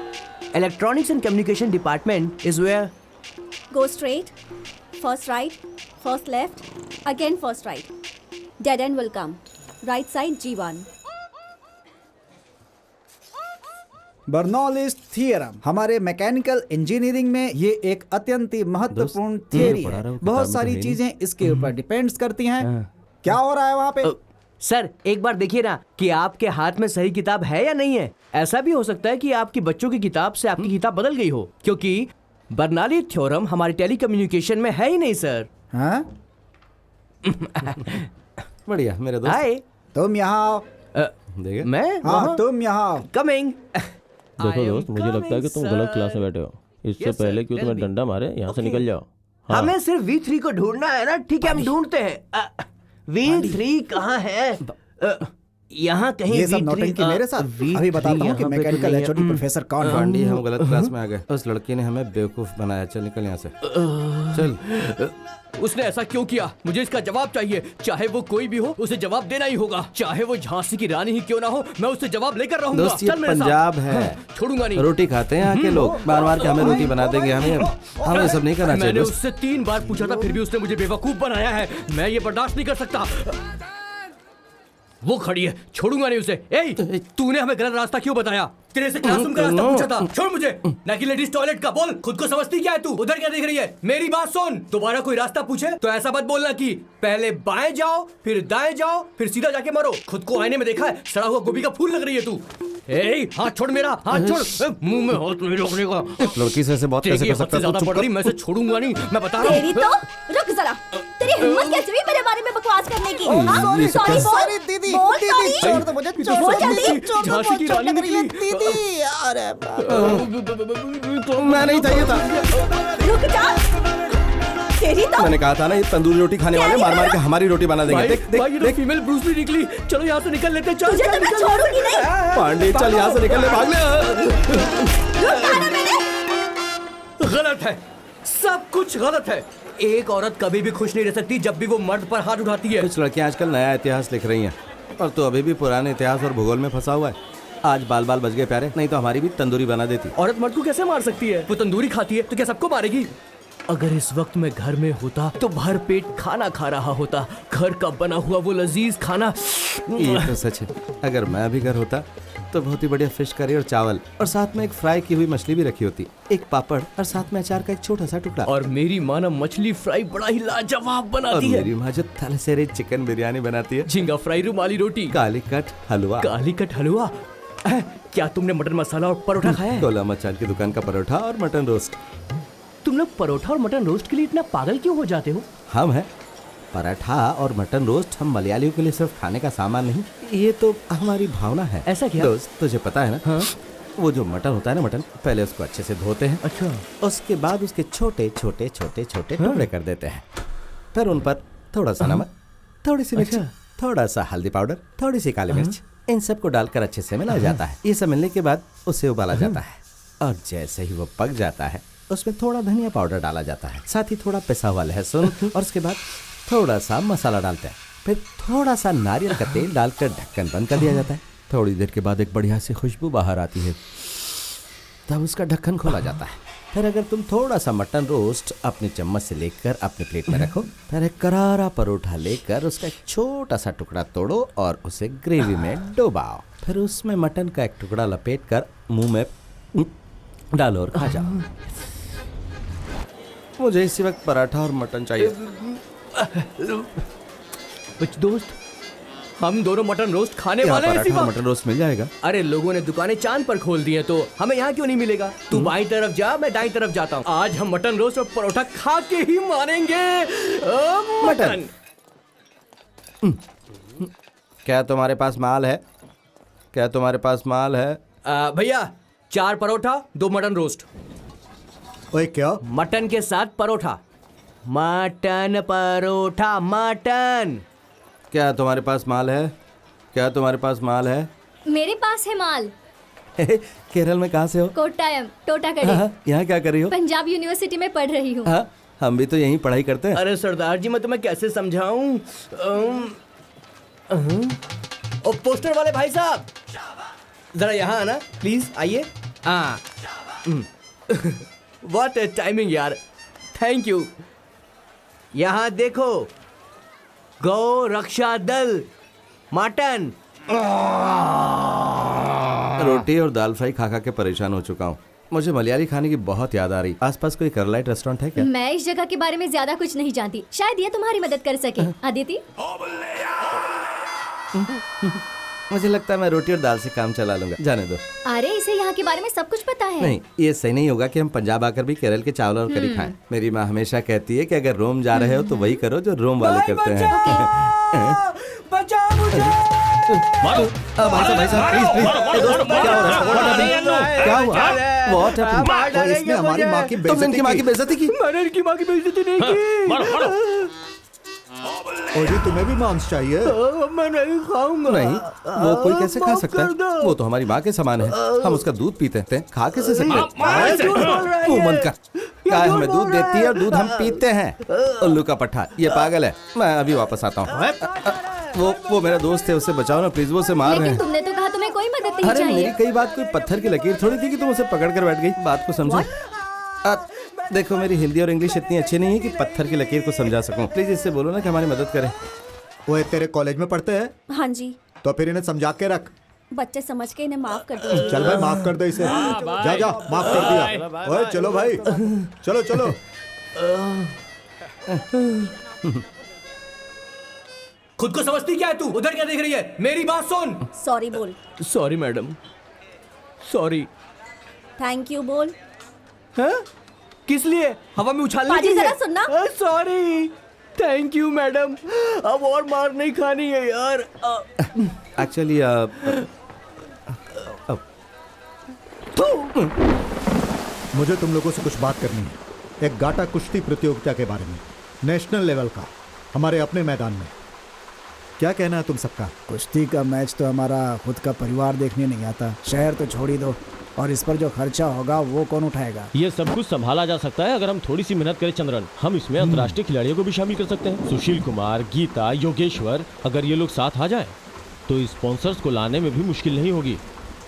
Electronics and communication department is where?
Go straight, first right, first left, again first right. Dead end will come. Right side G1.
Bernoulli's theorem हमारे mechanical engineering में ये एक अत्यंत ही महत्वपूर्ण थियरी है। बहुत सारी चीजें इसके ऊपर डिपेंड्स करती हैं। क्या हो रहा है वहाँ पे?
सर एक बार देखिए ना कि आपके हाथ में सही किताब है या नहीं है। ऐसा भी हो सकता है कि आपकी बच्चों की किताब से आपकी किताब बदल गई हो, क्योंकि बर्नौली थ्योरम हमारे टेलीकम्युनिकेशन में है ही नहीं सर।
हाँ?
बढ़िया मेरे दोस्त।
हाय, तुम यहाँ आओ।
देखिए
मैं?
हाँ, तुम यहाँ आओ।
कमिंग।
देखो दोस्त, मुझे लगता है कि तुम गलत क्लास में बैठे हो। इससे पहले कि तुम्हें डंडा मारे, यहाँ से निकल जाओ।
हमें सिर्फ V3 को ढूंढना है ना। ठीक है, हम ढूंढते हैं। V3 कहाँ है? यहाँ कहीं।
ये सब नौटंकी मेरे साथ। अभी बताता हूँ कि मैकेनिकल HOD प्रोफेसर कौन है।
पांडी, हम गलत क्लास में आ गए। उस लड़की ने हमें बेवकूफ बनाया। चल निकल यहाँ से, चल।
उसने ऐसा क्यों किया? मुझे इसका जवाब चाहिए। चाहे वो कोई भी हो, उसे जवाब देना ही होगा। चाहे वो झांसी की रानी ही क्यों ना हो, मैं उससे जवाब लेकर रहूंगा।
दोस्त, ये पंजाब है,
छोड़ूंगा नहीं।
रोटी खाते हैं यहाँ के लोग। बार बार के हमें रोटी बना देंगे। हमें सब नहीं करना चाहिए।
मैंने उससे 3 बार पूछा था, फिर भी उसने मुझे बेवकूफ बनाया है। मैं ये बर्दाश्त नहीं कर सकता। वो खड़ी है, छोड़ूंगा नहीं उसे। ए, तूने हमें गलत रास्ता क्यों बताया? तेरे से क्लासरूम का रास्ता पूछा था। छोड़ मुझे, ना कि लेडीज टॉयलेट का। बोल, खुद को समझती क्या है तू? उधर क्या देख रही है? मेरी बात सुन, दोबारा कोई रास्ता पूछे तो ऐसा मत बोलना कि पहले बाएं जाओ, फिर दाएं जाओ, फिर सीधा जाके मरो। खुद को आईने में देखा है? सड़ा हुआ गोभी का फूल लग रही है तू। ए, हाथ छोड़ मेरा, हाथ छोड़। मुंह में हाथ नहीं रोकने का।
लड़की से ऐसे बात कैसे कर सकता है?
ज्यादा पड़ रही, मैं से छोड़ूंगा नहीं, मैं बता रहा हूँ।
तेरी तो रुक जरा, तेरी हिम्मत कैसे हुई मेरे बारे में बकवास करने की? सॉरी
सॉरी दीदी, दीदी छोड़ दो मुझे,
बोल जल्दी।
झांसी की रानी निकली।
दीदी, अरे
मैं नहीं चाहिए था।
रुक जा। तेरी तो
मैंने कहा था ना, ये तंदूरी रोटी खाने वाले मार मार के हमारी रोटी बना देंगे। देख देख
भाई, ये तो फीमेल ब्रूस ली निकली। चलो यहाँ से निकल लेते हैं। चल
तुझे तो मैं छोड़ूंगी नहीं।
पांडे चल यहाँ से निकल ले, भाग ले।
गलत है, सब कुछ गलत है। एक औरत कभी भी खुश नहीं रह सकती जब भी वो मर्द पर हाथ उठाती है।
कुछ लड़कियां आजकल नया इतिहास लिख रही हैं और तू अभी भी पुराने इतिहास और भूगोल में फंसा हुआ है। आज बाल बाल बच गए प्यारे, नहीं तो हमारी भी तंदूरी बना देती।
औरत मर्द को कैसे मार सकती है? वो तंदूरी खाती है तो क्या सबको मारेगी? अगर इस वक्त मैं घर में होता तो भर पेट खाना खा रहा होता। घर का बना हुआ वो लजीज खाना।
ये तो सच है, अगर मैं भी घर होता तो बहुत ही बढ़िया फिश करी और चावल और साथ में एक फ्राई की हुई मछली भी रखी होती, एक पापड़ और साथ में अचार का एक छोटा सा टुकड़ा।
और मेरी माँ ना मछली फ्राई बड़ा ही लाजवाब बनाती है।
मेरी माँ जो थलसेरे चिकन बिरयानी बनाती है,
झींगा फ्राई, रुमाली रोटी,
कालीकट हलवा।
कालीकट हलवा। क्या तुमने मटन मसाला और परोठा खाया है?
कोला मचान की दुकान का परोठा और मटन रोस्ट।
तुम लोग परोठा और मटन रोस्ट के लिए इतना पागल क्यों हो जाते हो?
हम हैं पराठा और मटन रोस्ट, हम मलयालियों के लिए सिर्फ खाने का सामान नहीं, ये तो हमारी भावना है।
ऐसा क्या?
दोस्त तुझे पता है ना, हाँ? वो जो मटन होता है ना, मटन पहले उसको अच्छे से धोते हैं।
अच्छा।
उसके बाद उसके छोटे छोटे छोटे छोटे टुकड़े कर देते हैं। फिर उन पर थोड़ा सा नमक, थोड़ी सी मिर्च, थोड़ा सा हल्दी पाउडर, थोड़ी सी काली मिर्च, इन सबको डालकर अच्छे से मिलाया जाता है। ये सब मिलने के बाद उसे उबाला जाता है और जैसे ही वो पक जाता है उसमें थोड़ा धनिया पाउडर डाला जाता है, साथ ही थोड़ा पिसा हुआ लहसुन और उसके बाद थोड़ा सा मसाला डालते हैं। फिर थोड़ा सा नारियल का तेल डालकर ढक्कन बंद कर दिया जाता है। थोड़ी देर के बाद एक बढ़िया सी खुशबू बाहर आती है, तब उसका ढक्कन खोला जाता है। फिर अगर तुम थोड़ा सा मटन रोस्ट अपने चम्मच से लेकर अपने प्लेट में रखो, फिर एक करारा परोठा लेकर उसका एक छोटा सा टुकड़ा तोड़ो और उसे ग्रेवी में डुबाओ। फिर उसमें मटन का एक टुकड़ा लपेट कर मुंह में डालो और खा जाओ। मुझे इसी वक्त पराठा और मटन चाहिए।
कुछ दोस्त, हम दोनों मटन रोस्ट खाने वाले हैं इसी वक्त।
मटन रोस्ट मिल जाएगा।
अरे लोगों ने दुकानें चांद पर खोल दी हैं, तो हमें यहाँ क्यों नहीं मिलेगा? तू बाईं तरफ जा, मैं दाईं तरफ जाता हूँ। आज हम मटन रोस्ट और परोठा खा के ही मानेंगे। मटन।
क्या तुम्हारे पास माल है? क्या तुम्हारे पास माल है?
भैया 4 परोठा 2 मटन रोस्ट।
ओए क्या?
मटन के साथ परोठा। Mutton paratha mutton.
क्या तुम्हारे पास माल है? क्या तुम्हारे पास माल है?
मेरे पास है माल।
केरल में कहाँ से हो?
कोट्टायम, टोटाकड़ी।
यहाँ क्या कर रही हो?
पंजाब यूनिवर्सिटी में पढ़ रही हूँ।
हाँ, हम भी तो यहीं पढ़ाई करते हैं।
अरे सरदार जी, मैं तुम्हें कैसे समझाऊं? ओ पोस्टर वाले भाई साहब, जरा यहाँ आना प्लीज, आइए। हाँ, व्हाट ए टाइमिंग यार, थैंक यू। यहाँ देखो, गौ रक्षा दल मटन।
रोटी और दाल फ्राई खा खा के परेशान हो चुका हूँ। मुझे मलयाली खाने की बहुत याद आ रही। आसपास कोई करलाइट रेस्टोरेंट है क्या?
मैं इस जगह के बारे में ज्यादा कुछ नहीं जानती, शायद ये तुम्हारी मदद कर सके। अदिति,
मुझे लगता है मैं रोटी और दाल से काम चला लूंगा, जाने दो।
अरे इसे यहाँ के बारे में सब कुछ पता है।
नहीं, ये सही नहीं होगा कि हम पंजाब आकर भी केरल के चावल और करी खाएं। मेरी माँ हमेशा कहती है कि अगर रोम जा रहे हो तो वही करो जो रोम वाले करते हैं।
बचाओ मुझे।
भाई साहब प्लीज क्या हुआ? What happened?
इसने हमारी माँ की
तुमने इनकी माँ की बेइज्जती की?
मैंने इनकी माँ की बेइज्जती नहीं की।
और जी तुम्हें भी मांस चाहिए?
मैं नहीं खाऊंगा।
नहीं, वो कोई कैसे खा सकता है? वो तो हमारी माँ के समान है, हम उसका दूध पीते हैं, खा कैसे सकते हैं? मुंह बंद कर। गाय हमें दूध देती है और दूध हम पीते हैं। उल्लू का पट्टा, ये पागल है। मैं अभी वापस आता हूँ। वो मेरा दोस्त है, उससे बचाओ ना प्लीज, वो उसे मार रहे हैं।
तुमने तो कहा तुम्हें कोई मदद नहीं
अरे
चाहिए।
मेरी कई बात कोई पत्थर की लकीर थोड़ी थी कि तुम उसे पकड़ कर बैठ गई। बात को समझो। देखो मेरी हिंदी और इंग्लिश इतनी अच्छी नहीं है कि पत्थर की लकीर को समझा सकूं। प्लीज इससे बोलो ना कि हमारी मदद करे।
वो तेरे कॉलेज में पढ़ते हैं?
हाँ जी।
तो फिर इन्हें समझा के रख।
बच्चे समझ के इन्हें माफ कर दीजिए।
चल भाई माफ कर दे इसे। जा जा, माफ कर दिया। ओए चलो भाई, चलो चलो।
खुद को समझती क्या है तू? उधर क्या देख रही है? मेरी बात सुन।
सॉरी बोल।
Sorry madam, sorry.
Thank you बोल।
हाँ? किस लिए? हवा में उछालने के लिए?
जरा सुनना।
Sorry, thank you madam. अब और मार नहीं खानी है यार।
एक्चुअली
मुझे तुम लोगों से कुछ बात करनी है, एक गाटा कुश्ती प्रतियोगिता के बारे में।
नेशनल लेवल का, हमारे अपने मैदान में। क्या कहना है तुम सबका?
कुश्ती का मैच तो हमारा खुद का परिवार देखने नहीं आता, शहर तो छोड़ ही दो, और इस पर जो खर्चा होगा वो कौन उठाएगा?
ये सब कुछ संभाला जा सकता है अगर हम थोड़ी सी मेहनत करें चंद्रन। हम इसमें अंतर्राष्ट्रीय खिलाड़ियों को भी शामिल कर सकते हैं। सुशील कुमार, गीता, योगेश्वर, अगर ये लोग साथ आ जाएं तो स्पॉन्सर्स को लाने में भी मुश्किल नहीं होगी।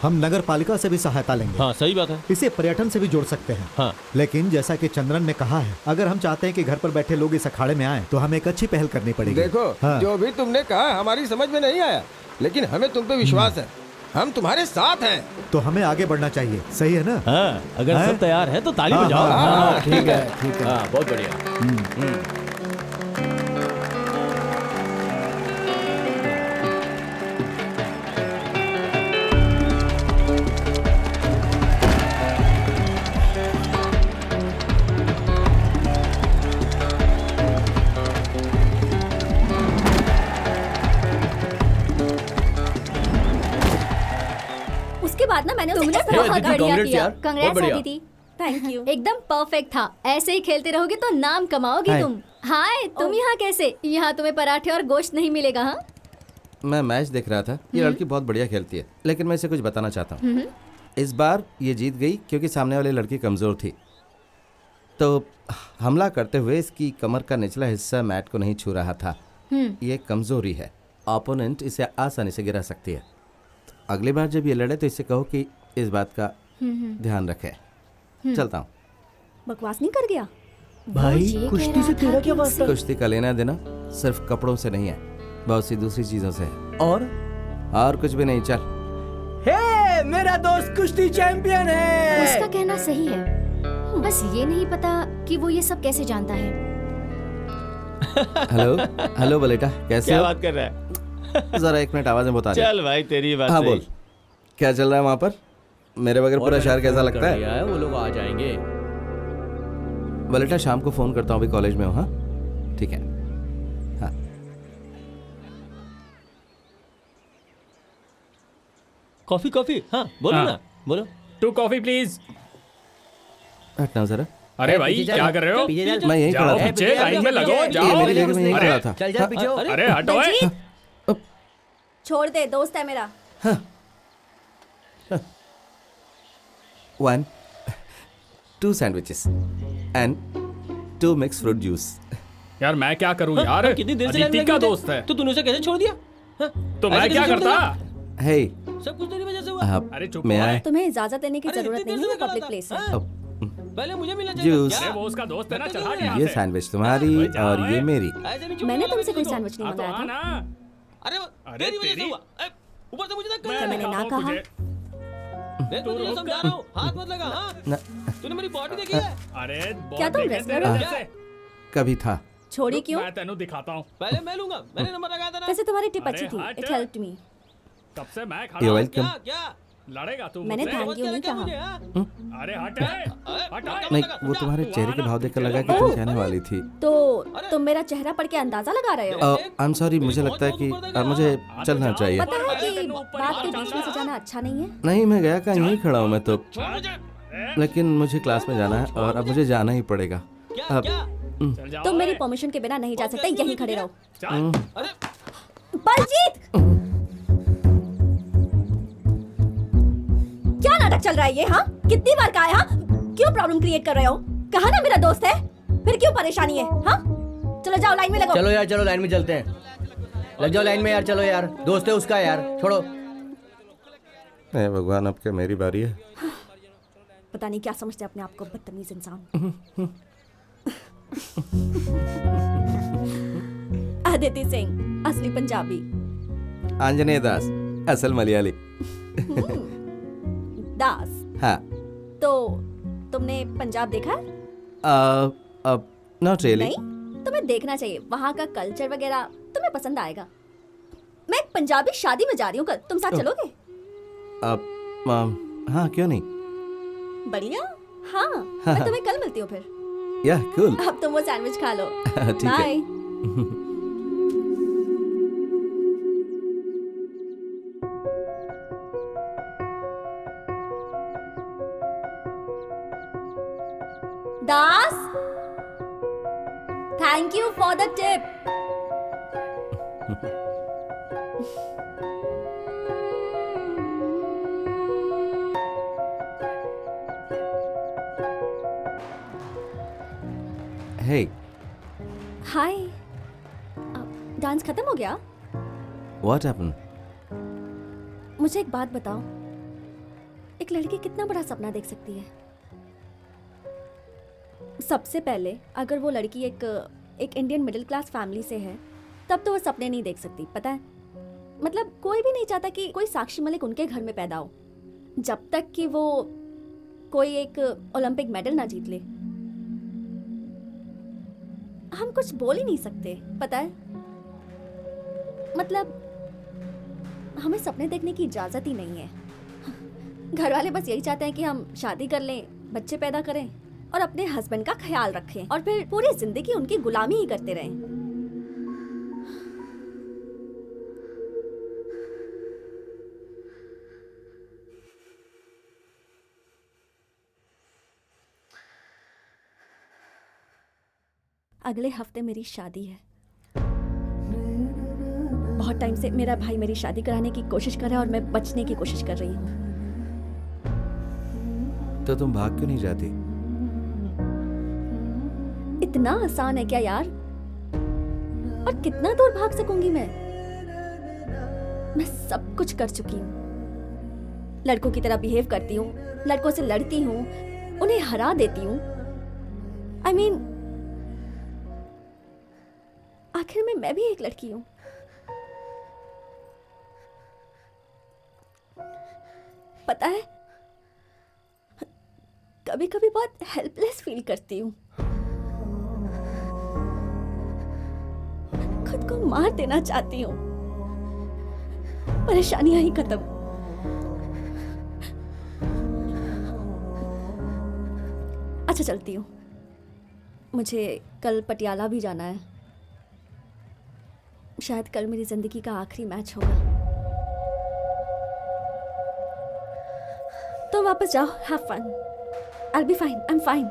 हम नगर पालिका से भी सहायता लेंगे।
हाँ सही बात है।
इसे पर्यटन से भी जोड़ सकते हैं।
हाँ,
लेकिन जैसा कि चंद्रन ने कहा है, अगर हम चाहते हैं कि घर पर बैठे लोग इस अखाड़े में आए तो हमें एक अच्छी पहल करनी पड़ेगी।
देखो,
हाँ।
जो भी तुमने कहा हमारी समझ में नहीं आया, लेकिन हमें तुम पे विश्वास है। हम तुम्हारे साथ हैं।
तो हमें आगे बढ़ना चाहिए, सही है ना?
हाँ, अगर सब तैयार है तो ताली बजाओ।
हाँ, ठीक है, ठीक है।
हाँ, बहुत बढ़िया।
उसके बाद ना मैंने उसे
तुमने
ऐसा
बहुत
कहा,
बढ़िया
congrats
किया।
यार,
Congrats
बहुत बढ़िया।
अदिति।
Thank you.
एकदम परफेक्ट था। ऐसे ही खेलते रहोगे तो नाम कमाओगी
हाय।
तुम। हाय, तुम यहाँ कैसे? यहाँ तुम्हें पराठे और गोश्त नहीं मिलेगा। हाँ,
मैं मैच देख रहा था। ये लड़की बहुत बढ़िया खेलती है, लेकिन मैं इसे कुछ बताना चाहता हूँ। इस बार ये जीत गई क्योंकि सामने वाली लड़की कमज़ोर थी। तो हमला करते हुए इसकी कमर का निचला हिस्सा मैट को नहीं छू रहा था। ये कमज़ोरी है, ओपोनेंट इसे आसानी से गिरा सकती है। तो अगली बार जब ये लड़े तो इसे कहो कि इस बात का ध्यान रखे। चलता हूँ।
बकवास नहीं कर गया?
भाई कुश्ती से तेरा क्या वास्ता?
कुश्ती का लेना देना सिर्फ कपड़ों से नहीं है, बहुत सी दूसरी चीज़ों से है। और कुछ भी नहीं। चल।
हे, मेरा दोस्त कुश्ती चैंपियन है।
उसका कहना सही है, बस ये नहीं पता कि वो ये सब कैसे जानता है।
हेलो हेलो बलेटा, कैसे
क्या
हो?
बात कर रहा है?
जरा एक मिनट आवाज़ में बता दे।
चल भाई, तेरी बात
हाँ
सही।
बोल, क्या चल रहा है वहाँ पर? मेरे बगैर पूरा शहर कैसा लगता है?
वो लोग आ जाएंगे।
बलेटा, शाम को फ़ोन करता हूँ, अभी कॉलेज में हूँ। हाँ ठीक है। हाँ
कॉफी कॉफी। हाँ बोलो
हाँ।
ना, बोलो।
2 कॉफी प्लीज।
हटना हो जरा।
अरे भाई क्या कर रहे हो?
मैं यहीं खड़ा
जाओ
था।
पीछे, लाइन में लगो,
ये
जाओ।
मेरी जगह में यहीं
अरे,
खड़ा था।
चल जा पीछे हो।
अरे हटो।
बलजीत, छोड़ दे, दोस्त है मेरा।
1 2 sandwiches and 2 mix fruit juice.
यार मैं क्या करूं यार?
हम कितनी देर से लाइन
अदिति
में
का
लगे थे?
दोस्त है
तो तूने उसे कैसे छोड़ दिया? हाँ?
तो मैं
ऐसे
क्या
कैसे छोड़
करता?
देगा?
हे,
सब कुछ तेरी वजह से हुआ।
आप
अरे चुप
मैं
हो।
आए।
तुम्हें इजाजत देने की
अरे
जरूरत
इतनी
नहीं
देर
है,
से खड़ा
पब्लिक
था।
प्लेस है।
हाँ? पहले मुझे मिलना चाहिए।
जूस।
क्या?
अरे वो उसका दोस्त है ना, चला
ये
यहाँ
ये
से।
सैंडविच तुम्हारी
भाई जाओ,
और ये मेरी।
ऐसे नहीं
मैंने
छूटने
तुमसे
वाला
कोई
किसी को।
सैंडविच नहीं
हाँ, तो
मंगाया
आ
था।
ना।
अरे
अरे
तेरी वजह से
तेरी।
हुआ। ऊपर से मुझे धक्का
क्या
लगा।
मैंने ना
खाओ
कहा?
तुझे।
देख, मैं तुझे समझा रहा हूँ, हाथ मत लगा। हाँ?
न,
तूने मेरी बॉडी देखी है?
अरे
क्या तुम wrestler हो?
कभी था।
छोड़ी क्यों?
मैं तेनू दिखाता हूँ।
पहले मैं लूंगा, मैंने नंबर लगाया था ना।
वैसे तुम्हारी टिप
अरे
अच्छी थी,
हट।
It helped me.
तब से मैं
ये
खड़ा हूँ।
वेलकम।
क्या क्या?
लड़ेगा तू
मैंने
मुझसे?
थैंक यू नहीं कहा।
मुझे, हाँ?
अरे हट हट।
नहीं, वो तुम्हारे चेहरे के भाव देखकर लगा कि तुम कहने वाली थी।
तो तुम मेरा चेहरा पढ़ के अंदाजा लगा रहे हो?
आई एम सॉरी, मुझे लगता है कि मुझे चलना चाहिए।
पता है कि बात के बीच में से जाना अच्छा नहीं है।
नहीं, मैं गया कहाँ, यहीं खड़ा हूँ मैं तो। लेकिन मुझे क्लास में जाना है और अब मुझे जाना ही पड़ेगा। अब
तुम मेरी परमिशन के बिना नहीं जा सकते, यहीं खड़े रहो।
अरे
बलजीत, क्या नाटक चल रहा है ये? हाँ, कितनी बार कहा है? हाँ, क्यों प्रॉब्लम क्रिएट कर रहे हो? कहा ना मेरा दोस्त है, फिर क्यों परेशानी है? हाँ, चलो जाओ, लाइन में लगो।
चलो यार, चलो लाइन में चलते हैं। लग जाओ लाइन में यार, चलो यार, दोस्त है उसका यार, छोड़ो।
हे भगवान, अब क्या मेरी बारी है?
पता नहीं क्या समझते अपने आप को, बदतमीज इंसान। अदिति सिंह, असली पंजाबी।
आंजनेय दास, असल मलयाली।
दास।
हाँ।
तो तुमने पंजाब देखा है?
Not really.
नहीं, तुम्हें देखना चाहिए। वहाँ का कल्चर वगैरह तुम्हें पसंद आएगा। मैं एक पंजाबी शादी में जा रही हूँ कल, तुम साथ चलोगे?
हाँ, क्यों नहीं।
बढ़िया। हाँ, मैं तुम्हें कल मिलती हूँ फिर।
या कूल।
अब तुम वो सैंडविच खा लो।
ठीक है।
Bye. Das, thank you for the tip.
Hey,
hi. Dance खत्म हो गया?
what happened?
मुझे एक बात बताओ, एक लड़की कितना बड़ा सपना देख सकती है? सबसे पहले अगर वो लड़की एक इंडियन मिडिल क्लास फैमिली से है तब तो वो सपने नहीं देख सकती, पता है? मतलब कोई भी नहीं चाहता कि कोई साक्षी मलिक उनके घर में पैदा हो जब तक कि वो कोई एक ओलंपिक मेडल ना जीत ले। हम कुछ बोल ही नहीं सकते, पता है? मतलब हमें सपने देखने की इजाजत ही नहीं है। घर वाले बस यही चाहते हैं कि हम शादी कर लें, बच्चे पैदा करें और अपने हस्बैंड का ख्याल रखें और फिर पूरी जिंदगी उनकी गुलामी ही करते रहें। अगले हफ्ते मेरी शादी है। बहुत टाइम से मेरा भाई मेरी शादी कराने की कोशिश कर रहा है और मैं बचने की कोशिश कर रही हूँ।
तो तुम भाग क्यों नहीं जाती?
इतना आसान है क्या यार? और कितना दूर भाग सकूंगी मैं? मैं सब कुछ कर चुकी हूँ। लड़कों की तरह बिहेव करती हूँ, लड़कों से लड़ती हूँ, उन्हें हरा देती हूँ। I mean, आखिर में मैं भी एक लड़की हूँ। पता है, कभी कभी बहुत हेल्पलेस फील करती हूँ। खुद को मार देना चाहती हूँ। परेशानियां ही खत्म। अच्छा चलती हूँ, मुझे कल पटियाला भी जाना है। शायद कल मेरी जिंदगी का आखिरी मैच होगा। तो वापस जाओ, have fun. I'll be fine, I'm fine.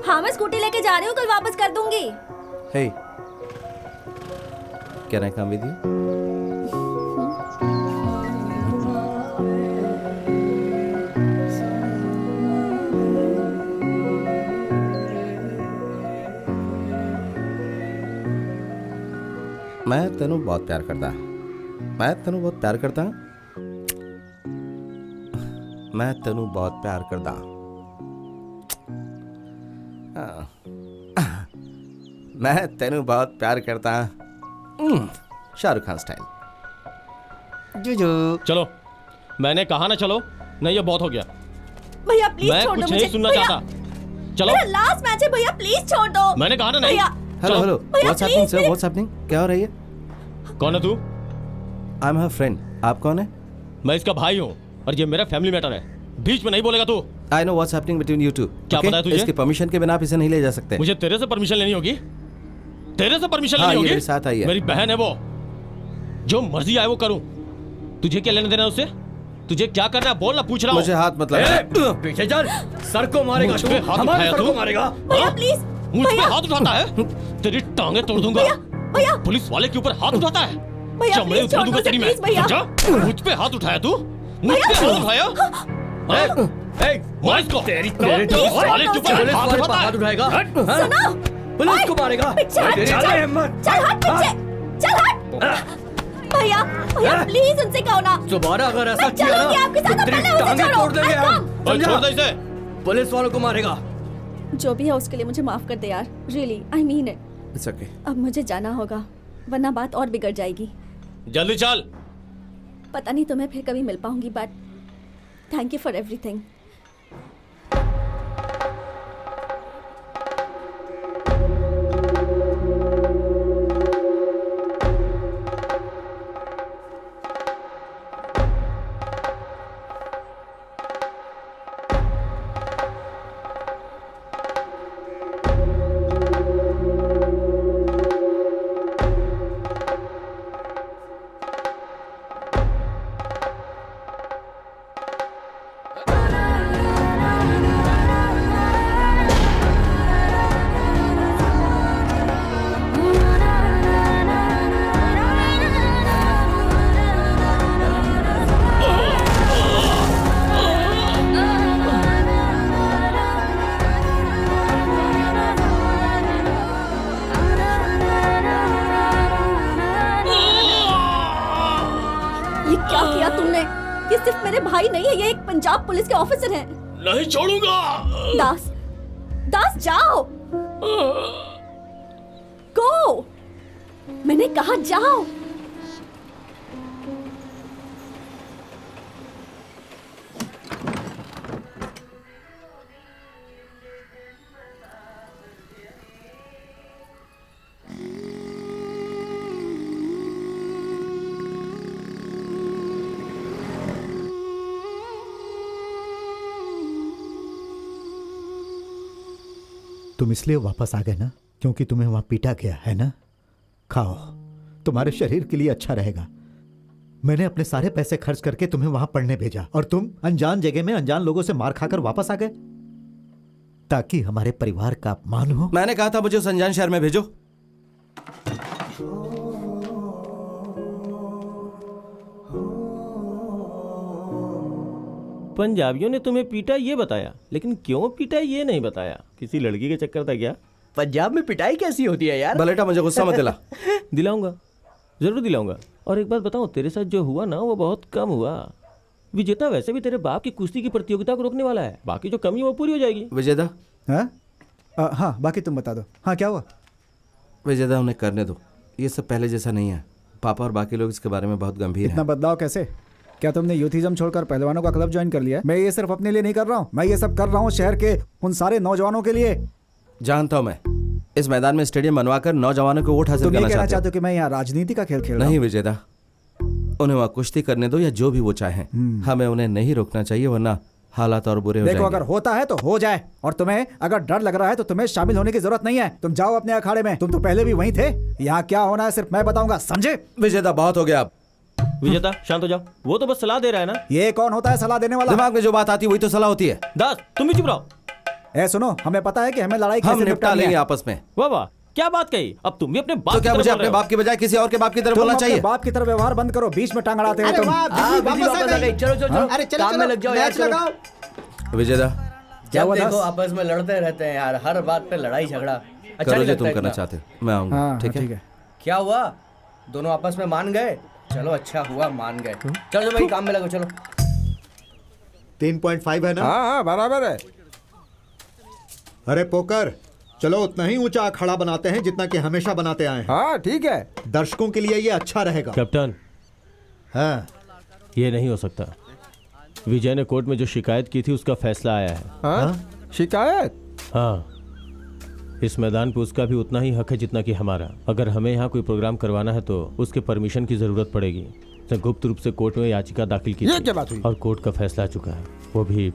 हाँ, मैं स्कूटी लेके जा रही हूँ, कल वापस कर दूंगी।
Hey, can I come with you? मैं तेनू बहुत प्यार करता। मैं तेनू बहुत प्यार करता। मैं तेनू बहुत प्यार करता। मैं तेनू बहुत प्यार करता। शाहरुख खान स्टाइल। जुजू।
चलो, मैंने कहा ना चलो। नहीं, ये बहुत हो गया।
भैया प्लीज
मैं
छोड़ दो
कुछ
मुझे।
नहीं सुनना चाहता। चलो,
मेरा लास्ट मैच है भैया, प्लीज छोड़ दो।
मैंने कहा ना नहीं।
भैया
हेलो हेलो,
भैया,
what's happening
please,
sir? What's happening? क्या हो रही है?
कौन है तू?
I am her friend. आप कौन है?
मैं इसका भाई हूँ और ये मेरा फैमिली मैटर है। बीच में नहीं बोलेगा तू।
I know what's happening between you two.
क्या पता है तुझे?
इसकी परमिशन के बिना आप इसे नहीं ले जा सकते।
मुझे तेरे से परमिशन लेनी होगी। तेरे से परमिशन
हाँ,
लेनी
ये
होगी।
मेरे साथ आई है।
मेरी बहन है वो। जो मर्जी आए वो करूं। तुझे क्या लेना देना है उससे? तुझे क्या करना है बोल ना, पूछ रहा हूं।
मुझे हाथ मत लगा।
पीछे चल, सर को मारेगा
मुझ
तू।
पे हाथ
हमारे
उठाया
सर
तू?
को मारेगा।
भैया प्लीज।
मुझ पे हाथ उठाता है? तेरी टांगे तोड़ दूंगा।
भैया
पुलिस वाले के ऊपर हाथ उठाता है?
भैया,
चमड़े
please
उतार
छोड़
दूंगा
दो,
तेरी मैं।
please भैया।
समझा? मुझ पे हाथ उठाया तू? मुझ पे हाथ उठाया? मार इसको।
तेरी
पुलिस वाले के ऊपर
पुलिस
हाथ
वाले पर
उठाता है?
हाथ उठाएगा।
सुनो,
पुलिस को मारेगा।
पीछे हट,
तेरी
चल,
हिम्मत।
चल हट पीछे, चल हट। भैया भैया प्लीज उनसे कहो ना।
दोबारा अगर ऐसा
मैं
किया
चलूंगी
ना
आपके साथ,
तो तेरी
पहले उसे
टांगे
छोड़ो।
तोड़ देंगे
I
हम।
come।
छोड़ दे इसे।
पुलिस वालों को मारेगा।
जो भी है उसके लिए मुझे माफ कर दे यार, really I mean it.
It's okay.
अब मुझे जाना होगा वरना बात और बिगड़ जाएगी।
जल्दी चल।
पता नहीं तुम्हें फिर कभी मिल पाऊंगी, but thank you for everything. सिर्फ मेरे भाई नहीं है, ये एक पंजाब पुलिस के ऑफिसर हैं।
नहीं छोड़ूंगा।
दास, दास जाओ। गो, मैंने कहा जाओ।
तुम इसलिए वापस आ गए ना क्योंकि तुम्हें वहां पीटा गया है ना? खाओ, तुम्हारे शरीर के लिए अच्छा रहेगा। मैंने अपने सारे पैसे खर्च करके तुम्हें वहां पढ़ने भेजा और तुम अनजान जगह में अनजान लोगों से मार खाकर वापस आ गए ताकि हमारे परिवार का अपमान हो।
मैंने कहा था मुझे उस अनजान शहर में भेजो।
पंजाबियों ने तुम्हें पीटा ये बताया, लेकिन क्यों पीटा ये नहीं बताया। किसी लड़की के चक्कर था क्या?
पंजाब में पिटाई कैसी होती है यार?
बलेटा मुझे गुस्सा मत दिला।
दिलाऊंगा, जरूर दिलाऊंगा। और एक बात बताऊं, तेरे साथ जो हुआ ना वो बहुत कम हुआ। विजेता वैसे भी तेरे बाप की कुश्ती की प्रतियोगिता को रोकने वाला है, बाकी जो कमी है वो पूरी हो जाएगी।
विजेता?
हाँ, बाकी तुम बता दो। हाँ, क्या हुआ?
विजेता उन्हें करने दो, ये सब पहले जैसा नहीं है। पापा और बाकी लोग इसके बारे में बहुत गंभीर हैं।
इतना बदलाव कैसे? क्या तुमने यूथिज्म छोड़कर पहलवानों का क्लब ज्वाइन कर लिया है? मैं ये सिर्फ अपने लिए नहीं कर रहा हूँ, मैं ये सब कर रहा हूँ शहर के उन सारे नौजवानों के लिए।
जानता हूँ मैं, इस मैदान में स्टेडियम बनवाकर नौजवानों को वोट हासिल
तुम ये
करना
कहना
चाहते
हो कि मैं यहाँ राजनीति का खेल खेल रहा हूँ?
नहीं विजेता, उन्हें वहाँ कुश्ती करने दो या जो भी वो चाहें, हमें उन्हें नहीं रोकना चाहिए, वरना हालात और बुरे हो जाएंगे।
देखो, अगर होता है तो हो जाए, और तुम्हें अगर डर लग रहा है तो तुम्हें शामिल होने की जरूरत नहीं है। तुम जाओ अपने अखाड़े में, तुम तो पहले भी वहीं थे। यहाँ क्या होना है सिर्फ मैं बताऊंगा, समझे?
विजेता बहुत हो गया अब।
विजेता शांत हो जाओ, वो तो बस सलाह दे रहा है ना।
ये कौन होता है सलाह देने वाला?
दिमाग में जो बात आती है वही तो सलाह होती है।
दास तुम भी चुप रहो।
ए सुनो, हमें पता है कि हमें लड़ाई
हम
कैसे
निपटा लेंगे आपस में।
वाह वाह, क्या बात कही। अब तुम भी अपने बाप
तो क्या मुझे अपने बाप की बजाय किसी और के बाप की तरफ बोलना चाहिए?
बाप की तरफ व्यवहार बंद करो, बीच में टांग अड़ाते हो तुम।
चलो चलो चलो,
अरे
काम में लग जाओ यार। चलो
विजेता,
जब देखो आपस में लड़ते रहते हैं यार, हर बात पे लड़ाई झगड़ा। अच्छा
करो
नहीं
जो
लगता
तुम करना
इतना।
चाहते हो, मैं आऊंगा। ठीक है?
क्या हुआ, दोनों आपस में मान गए? चलो अच्छा हुआ मान गए। चलो भाई काम में लगो, चलो।
3.5 है ना?
हाँ, बराबर है।
अरे पोकर, चलो उतना ही ऊंचा अखाड़ा बनाते हैं जितना कि हमेशा बनाते आए हैं।
हाँ ठीक है,
दर्शकों के लिए ये अच्छा रहेगा।
कैप्टन,
हाँ,
ये नहीं हो सकता। विजय ने कोर्ट में जो शिकायत की थी उसका फैसला आया है।
हाँ? शिकायत?
हाँ, इस मैदान पे उसका भी उतना ही हक है जितना कि हमारा। अगर हमें यहाँ कोई प्रोग्राम करवाना है तो उसके परमिशन की जरूरत पड़ेगी। उसने गुप्त रूप से कोर्ट में याचिका दाखिल की थी और कोर्ट का फैसला आ चुका है, वो भी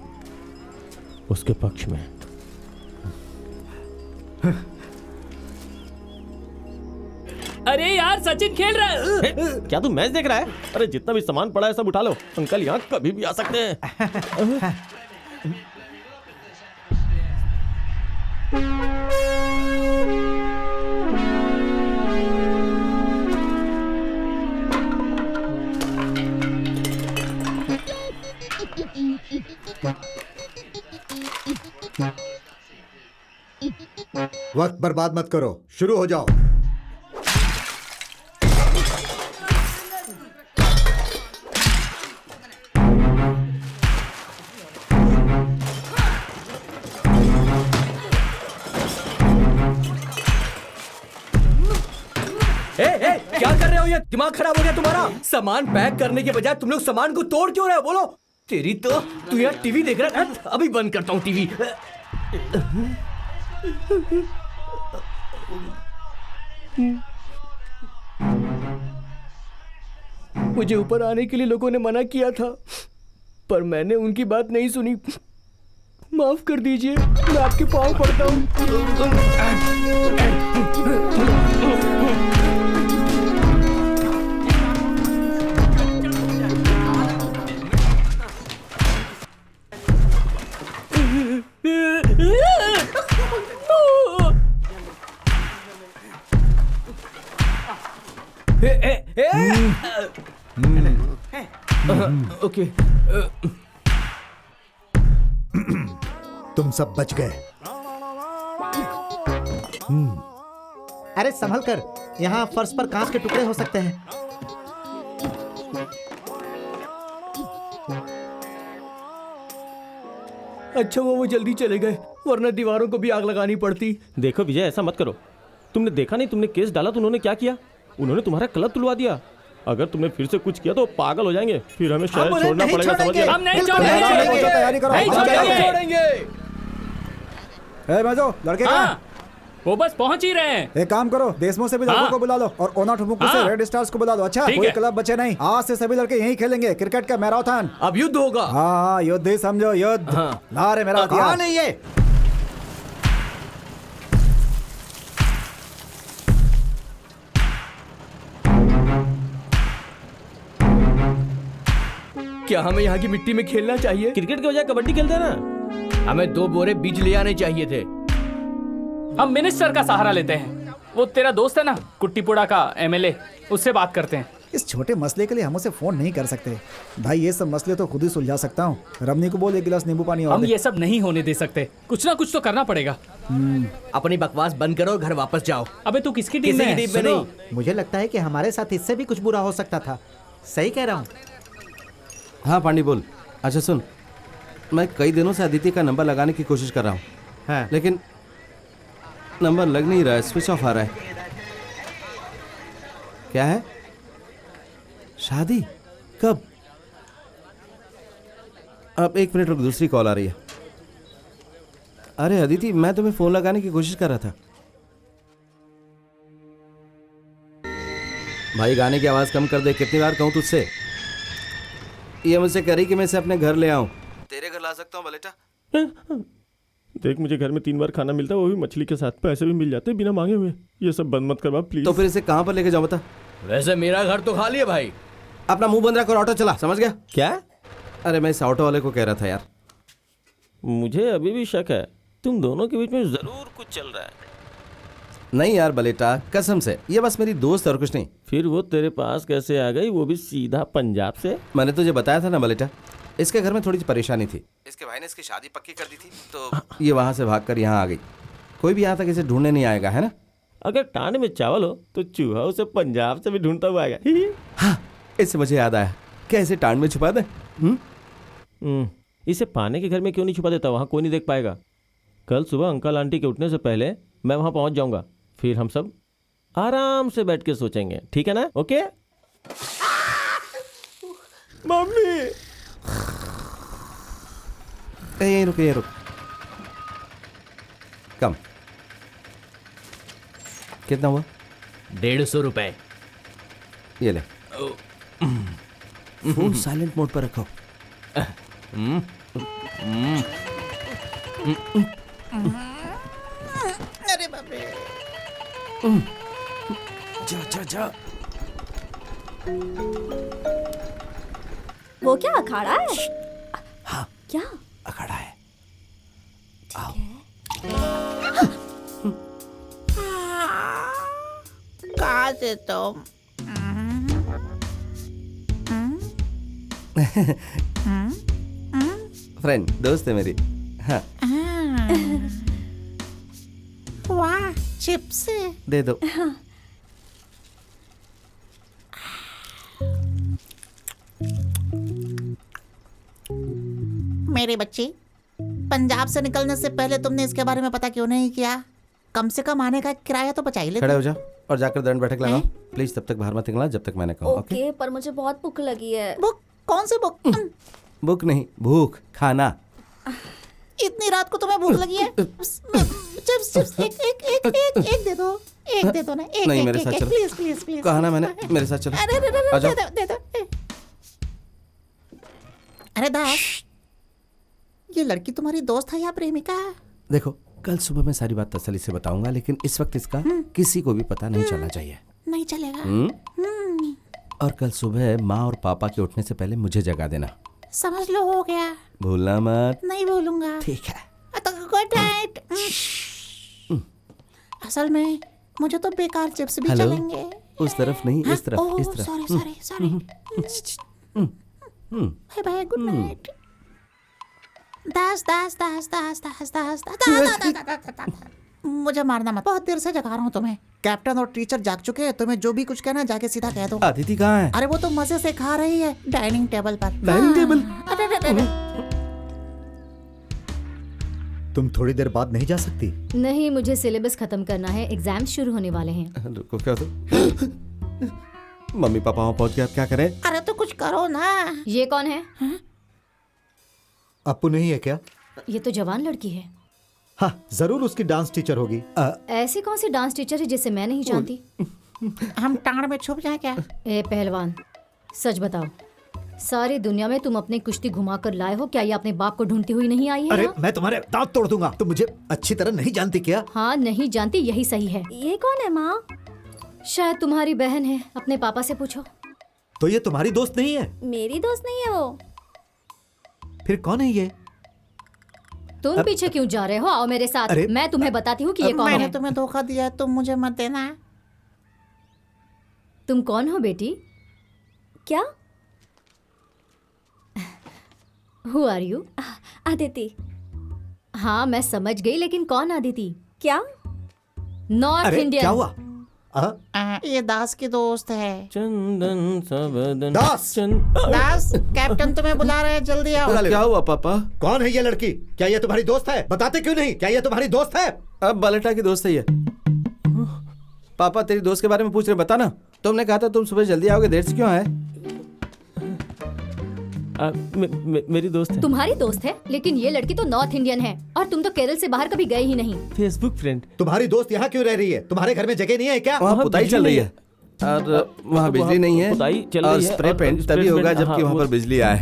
उसके पक्ष में।
अरे यार सचिन खेल रहा है।
क्या तू मैच देख रहा है? अरे जितना भी सामान पड़ा है सब उठा लो, अंकल यहाँ कभी भी आ सकते हैं।
वक्त बर्बाद मत करो, शुरू हो जाओ।
क्या कर रहे हो? ये दिमाग खराब हो गया तुम्हारा? सामान पैक करने के बजाय तुम लोग सामान को तोड़ क्यों रहे हो? बोलो। तेरी तो, तू यार टीवी देख रहा है? अभी बंद करता हूँ टीवी। मुझे ऊपर आने के लिए लोगों ने मना किया था, पर मैंने उनकी बात नहीं सुनी। माफ कर दीजिए, मैं आपके पाँव पड़ता हूँ। ओके,
तुम सब बच गए।
अरे संभल कर, यहाँ फर्श पर कांच के टुकड़े हो सकते हैं।
अच्छा वो जल्दी चले गए, वरना दीवारों को भी आग लगानी पड़ती।
देखो विजय, ऐसा मत करो। तुमने देखा नहीं, तुमने केस डाला तो उन्होंने क्या किया? उन्होंने तुम्हारा क्लब तुलवा दिया। अगर तुमने फिर से कुछ किया तो पागल हो जाएंगे, फिर हमें शहर छोड़ना पड़ेगा, समझ गए?
हम नहीं छोड़ेंगे,
तैयारी करो,
नहीं छोड़ेंगे।
मजो लड़के
हाँ, वो बस पहुंच ही रहे हैं।
एक काम करो, देशमो से भी लड़कों को बुला लो और ओना ठुमुकू से रेड स्टार्स को बुला लो। अच्छा, कोई क्लब बचे नहीं, आज से सभी लड़के यहीं खेलेंगे क्रिकेट का मैराथन।
अब युद्ध होगा।
हाँ, युद्ध ही समझो, युद्ध। ला रे मेरा हथियार।
नहीं ये
क्या हमें यहाँ की मिट्टी में खेलना चाहिए?
क्रिकेट के बजाय कबड्डी खेलते हैं ना।
हमें 2 बोरे बीज ले आने चाहिए थे।
हम मिनिस्टर का सहारा लेते हैं। वो तेरा दोस्त है ना, कुट्टीपुड़ा का एमएलए, उससे बात करते हैं।
इस छोटे मसले के लिए हम उसे फोन नहीं कर सकते भाई, ये सब मसले तो खुद ही सुलझा सकता हूँ। रमनी को बोल 1 गिलास नींबू पानी और
हम
दे।
ये सब नहीं होने दे सकते, कुछ ना कुछ तो करना पड़ेगा।
अपनी बकवास बंद करो, घर वापस जाओ।
अबे तू किसकी टीम में है?
सुनो, मुझे लगता है कि हमारे साथ इससे भी कुछ बुरा हो सकता था। सही कह रहा हूँ।
हाँ पांडी बोल। अच्छा सुन, मैं कई दिनों से अदिति का नंबर लगाने की कोशिश कर रहा हूँ।
हाँ।
लेकिन नंबर लग नहीं रहा है, स्विच ऑफ आ रहा है। क्या है? शादी कब? अब 1 मिनट रुक, दूसरी कॉल आ रही है। अरे अदिति, मैं तुम्हें फोन लगाने की कोशिश कर रहा था। भाई गाने की आवाज कम कर दे, कितनी बार कहूँ तुझसे? ये मुझसे कह रही कि मैं इसे अपने घर ले आऊं। तेरे घर ला सकता हूँ बलेटा?
देख, मुझे घर में 3 बार खाना मिलता है, वो भी मछली के साथ। पैसे भी मिल जाते बिना मांगे हुए। ये सब बंद मत करवा प्लीज।
तो फिर इसे कहाँ पर लेके जाऊँ बता?
वैसे मेरा घर तो खाली है भाई।
अपना मुंह बंद रख और ऑटो चला, समझ गया? क्या? अरे मैं इस ऑटो वाले को कह रहा था यार।
मुझे अभी भी शक है, तुम दोनों के बीच में जरूर कुछ चल रहा है।
नहीं यार बलेटा, कसम से, ये बस मेरी दोस्त और कुछ नहीं।
फिर वो तेरे पास कैसे आ गई, वो भी सीधा पंजाब से?
मैंने तुझे बताया था ना बलेटा, इसके घर में थोड़ी सी परेशानी थी। इसके भाई ने इसकी शादी पक्की कर दी थी, तो ये वहां से भागकर यहाँ आ गई। कोई भी यहाँ तक इसे ढूंढने नहीं आएगा, है ना?
अगर टांड में चावल हो तो चूहा उसे पंजाब से भी ढूंढता हुआ आएगा।
हाँ, इससे मुझे याद आया, क्या इसे टांड में छुपा दे?
इसे पाने के घर में क्यों नहीं छुपा देता? वहाँ कोई नहीं देख पाएगा। कल सुबह अंकल आंटी के उठने से पहले मैं वहाँ पहुँच जाऊँगा, फिर हम सब आराम से बैठ के सोचेंगे, ठीक है ना? Okay mummy.
ये रुक, ये रुक, कम। कितना हुआ?
150 रुपए।
ये ले। फोन साइलेंट मोड पर रखो।
अरे बाप रे।
जा जा जा।
वो क्या अखाड़ा है?
हाँ,
क्या
अखाड़ा है? आओ।
कहाँ से तुम?
फ्रेंड, दोस्त है मेरी। हाँ।
वाह, चिप्स
दे दो।
मेरे बच्चे, पंजाब से निकलने से पहले तुमने इसके बारे में पता क्यों नहीं किया? कम से कम आने का किराया तो बचा ही लेते।
खड़े हो जा और जाकर दंड बैठक लगाओ प्लीज। तब तक बाहर मत निकलना जब तक मैंने कहा।
ओके, पर मुझे बहुत भूख लगी है।
भूख? कौन सी भूख?
भूख नहीं, भूख, खाना।
इतनी रात को तुम्हें भूख लगी है? चिप्स चिप्स एक दे दो, एक दे दो ना, एक।
नहीं, मेरे साथ चलो।
Please please please.
कहा ना मैंने, मेरे साथ चलो।
अरे दे दो। अरे दास, ये लड़की तुम्हारी दोस्त है या प्रेमिका है?
देखो, कल सुबह मैं सारी बात तसल्ली से बताऊंगा, लेकिन इस वक्त इसका किसी को भी पता नहीं चलना चाहिए।
नहीं चलेगा।
और कल सुबह माँ और पापा के उठने से पहले मुझे जगा देना।
समझ लो, हो गया।
भूलना मत।
नहीं भूलूंगा।
ठीक है।
Good night. असल में मुझे तो बेकार चिप्स भी चलेंगे।
उस तरफ नहीं, इस तरफ, इस तरफ।
Sorry. Bye bye, good night. Das.
मुझे मारना मत, बहुत देर से जगा रहा हूँ तुम्हें। कैप्टन और टीचर जाग चुके हैं, तुम्हें जो भी कुछ कहना जाके सीधा कह दो।
अदिति कहाँ है?
अरे वो तो मजे से खा रही है डाइनिंग टेबल पर।
Dining table?
तुम थोड़ी देर बाद नहीं जा सकती?
नहीं, मुझे सिलेबस खत्म करना है, एग्जाम शुरू होने वाले हैं।
रुको, क्या तो मम्मी पापा वहाँ पहुँच गए, अब क्या करें?
अरे तो कुछ करो ना।
ये कौन है?
अप्पू नहीं है क्या?
ये तो जवान लड़की है।
हाँ, जरूर उसकी डांस टीचर होगी।
ऐसी कौन सी डांस टीचर है जिसे मैं नहीं जानती?
हम टांड में छुप जाए क्या?
ए पहलवान, सच बताओ, सारी दुनिया में तुम अपनी कुश्ती घुमा कर लाए हो, क्या ये अपने बाप को ढूंढती हुई नहीं आई है?
अरे मैं तुम्हारे दांत तोड़ दूंगा। तुम मुझे अच्छी तरह नहीं जानती क्या?
हाँ, नहीं जानती, यही सही है।
ये कौन है माँ?
शायद तुम्हारी बहन है, अपने पापा से पूछो।
तो ये तुम्हारी दोस्त नहीं है?
मेरी दोस्त नहीं है वो।
फिर कौन है ये?
तुम पीछे क्यों जा रहे हो? आओ मेरे साथ, मैं तुम्हें बताती हूँ कि ये कौन है।
मैंने तुम्हें धोखा दिया है, तुम मुझे मत देना।
तुम कौन हो बेटी?
क्या?
Who are you?
अदिति।
हाँ, मैं समझ गई, लेकिन कौन अदिति?
क्या?
North Indian.
क्या हुआ?
ये दास की दोस्त है।
चंदन सबदन।
दास!
दास, कैप्टन तुम्हें बुला रहे हैं, जल्दी आओ।
क्या हुआ पापा?
कौन है ये लड़की? क्या ये तुम्हारी दोस्त है? बताते क्यों नहीं? क्या ये तुम्हारी दोस्त है?
अब बालेटा की दोस्त है ये। पापा तेरी दोस्त के बारे में पूछ रहे, बता ना। तुमने कहा था तुम सुबह जल्दी आओगे, देर से क्यों आए?
मेरी दोस्त है।
तुम्हारी दोस्त है? लेकिन ये लड़की तो नॉर्थ इंडियन है और तुम तो केरल से बाहर कभी गए ही नहीं।
Facebook friend.
तुम्हारी दोस्त यहाँ क्यों रह रही है? तुम्हारे घर में जगह नहीं है क्या?
वहाँ पुताई चल रही है और वहाँ बिजली नहीं है, और स्प्रे पेंट तभी होगा जबकि वहाँ पर बिजली आए।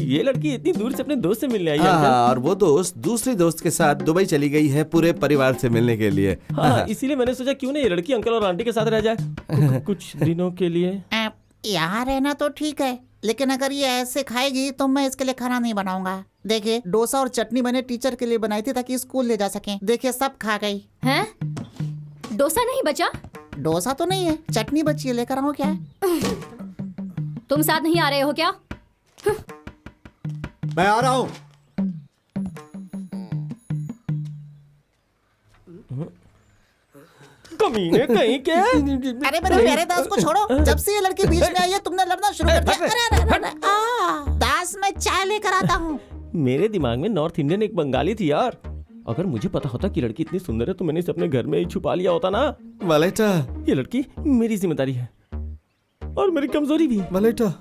ये लड़की इतनी दूर से अपने दोस्त से मिलने आई है।
हाँ, और वो दोस्त दूसरी दोस्त के साथ दुबई चली गई है पूरे परिवार से मिलने के लिए।
हाँ, इसीलिए मैंने सोचा क्यों नहीं ये लड़की अंकल और आंटी के साथ रह जाए कुछ दिनों के लिए।
यहाँ रहना तो ठीक है, लेकिन अगर ये ऐसे खाएगी तो मैं इसके लिए खाना नहीं बनाऊंगा। देखिए, डोसा और चटनी मैंने टीचर के लिए बनाई थी ताकि स्कूल ले जा सकें। देखिए, सब खा गई।
हैं? डोसा नहीं बचा?
डोसा तो नहीं है, चटनी बची है, लेकर आओ क्या?
तुम साथ नहीं आ रहे हो क्या?
मैं आ रहा हूँ।
कमीने कहीं क्या?
अरे मेरे प्यारे दास को छोड़ो, जब से ये लड़की बीच में आई है तुमने लड़ना शुरू कर दिया। अरे दास, मैं चाय लेकर आता हूँ।
मेरे दिमाग में नॉर्थ इंडियन एक बंगाली थी यार। अगर मुझे पता होता कि लड़की इतनी सुंदर है तो मैंने इसे अपने घर में ही छुपा लिया होता ना।
वालेटा,
ये लड़की मेरी जिम्मेदारी है और मेरी कमजोरी भी।
वालेटा,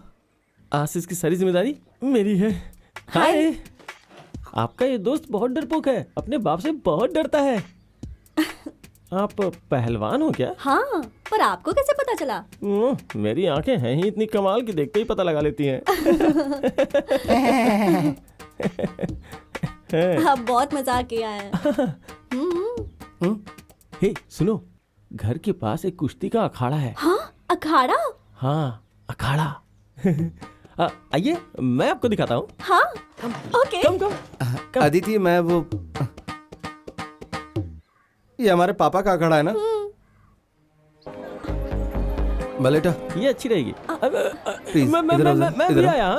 आशीष की सारी जिम्मेदारी मेरी है। हाय, आपका ये दोस्त बहुत डरपोक है, अपने बाप से बहुत डरता है। आप पहलवान हो क्या?
हाँ, पर आपको कैसे पता चला?
मेरी आंखें हैं ही इतनी कमाल की, देखते ही पता लगा लेती हैं।
आप बहुत मजाक किया है।
हे सुनो, घर के पास एक कुश्ती का अखाड़ा है।
हाँ, अखाड़ा?
हाँ, अखाड़ा। आइए मैं आपको दिखाता हूँ।
हाँ, ओके।
कम।
अदिति, मैं वो ये हमारे पापा का अखाड़ा है ना? बलेटा,
ये अच्छी रहेगी।
प्लीज
मैं भी आया।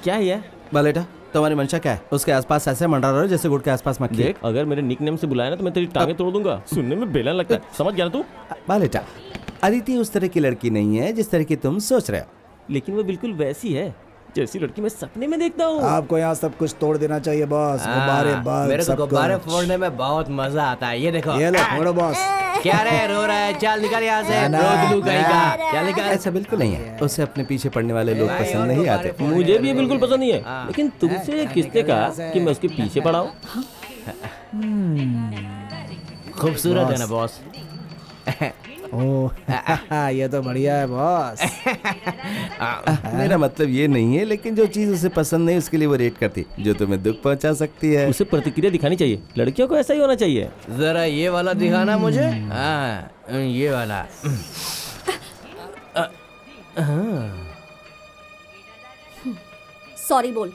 क्या है
बलेटा, तुम्हारी मंशा क्या है? उसके आसपास ऐसे मंडरा रहे हो जैसे गुड़ के आसपास मक्खी।
देख, अगर मेरे निकनेम से बुलाया ना तो मैं तेरी टांगे तोड़ दूंगा। सुनने में बेलन लगता है, समझ गया ना तू?
बलेटा, अदिति उस तरह की लड़की नहीं है जिस तरह की तुम सोच रहे हो।
लेकिन वो बिल्कुल वैसी है जैसी लड़की मैं सपने में देखता हूँ।
आपको यहाँ सब कुछ तोड़ देना चाहिए बॉस। गुब्बारे, बल्ब,
मेरे को
सब
गुब्बारे
कुछ।
फोड़ने में बहुत मजा आता है। ये देखो,
ये लो, फोड़ो बॉस।
क्या रे, रो रहा है? चल निकल यहाँ से, रोज लू कहीं। चल निकल।
ऐसा बिल्कुल नहीं है, उसे अपने पीछे पड़ने वाले लोग पसंद नहीं आते।
मुझे भी ये बिल्कुल पसंद नहीं है, लेकिन तुमसे किसने कहा कि मैं उसके पीछे पड़ा हूँ?
खूबसूरत है ना बॉस?
ओह, ये तो बढ़िया है बॉस।
मेरा मतलब ये नहीं है, लेकिन जो चीज उसे पसंद नहीं उसके लिए वो रेट करती, जो तुम्हें दुख पहुंचा सकती है।
उसे प्रतिक्रिया दिखानी चाहिए, लड़कियों को ऐसा ही होना चाहिए।
जरा ये वाला दिखाना मुझे। हाँ, ये वाला।
सॉरी बोल।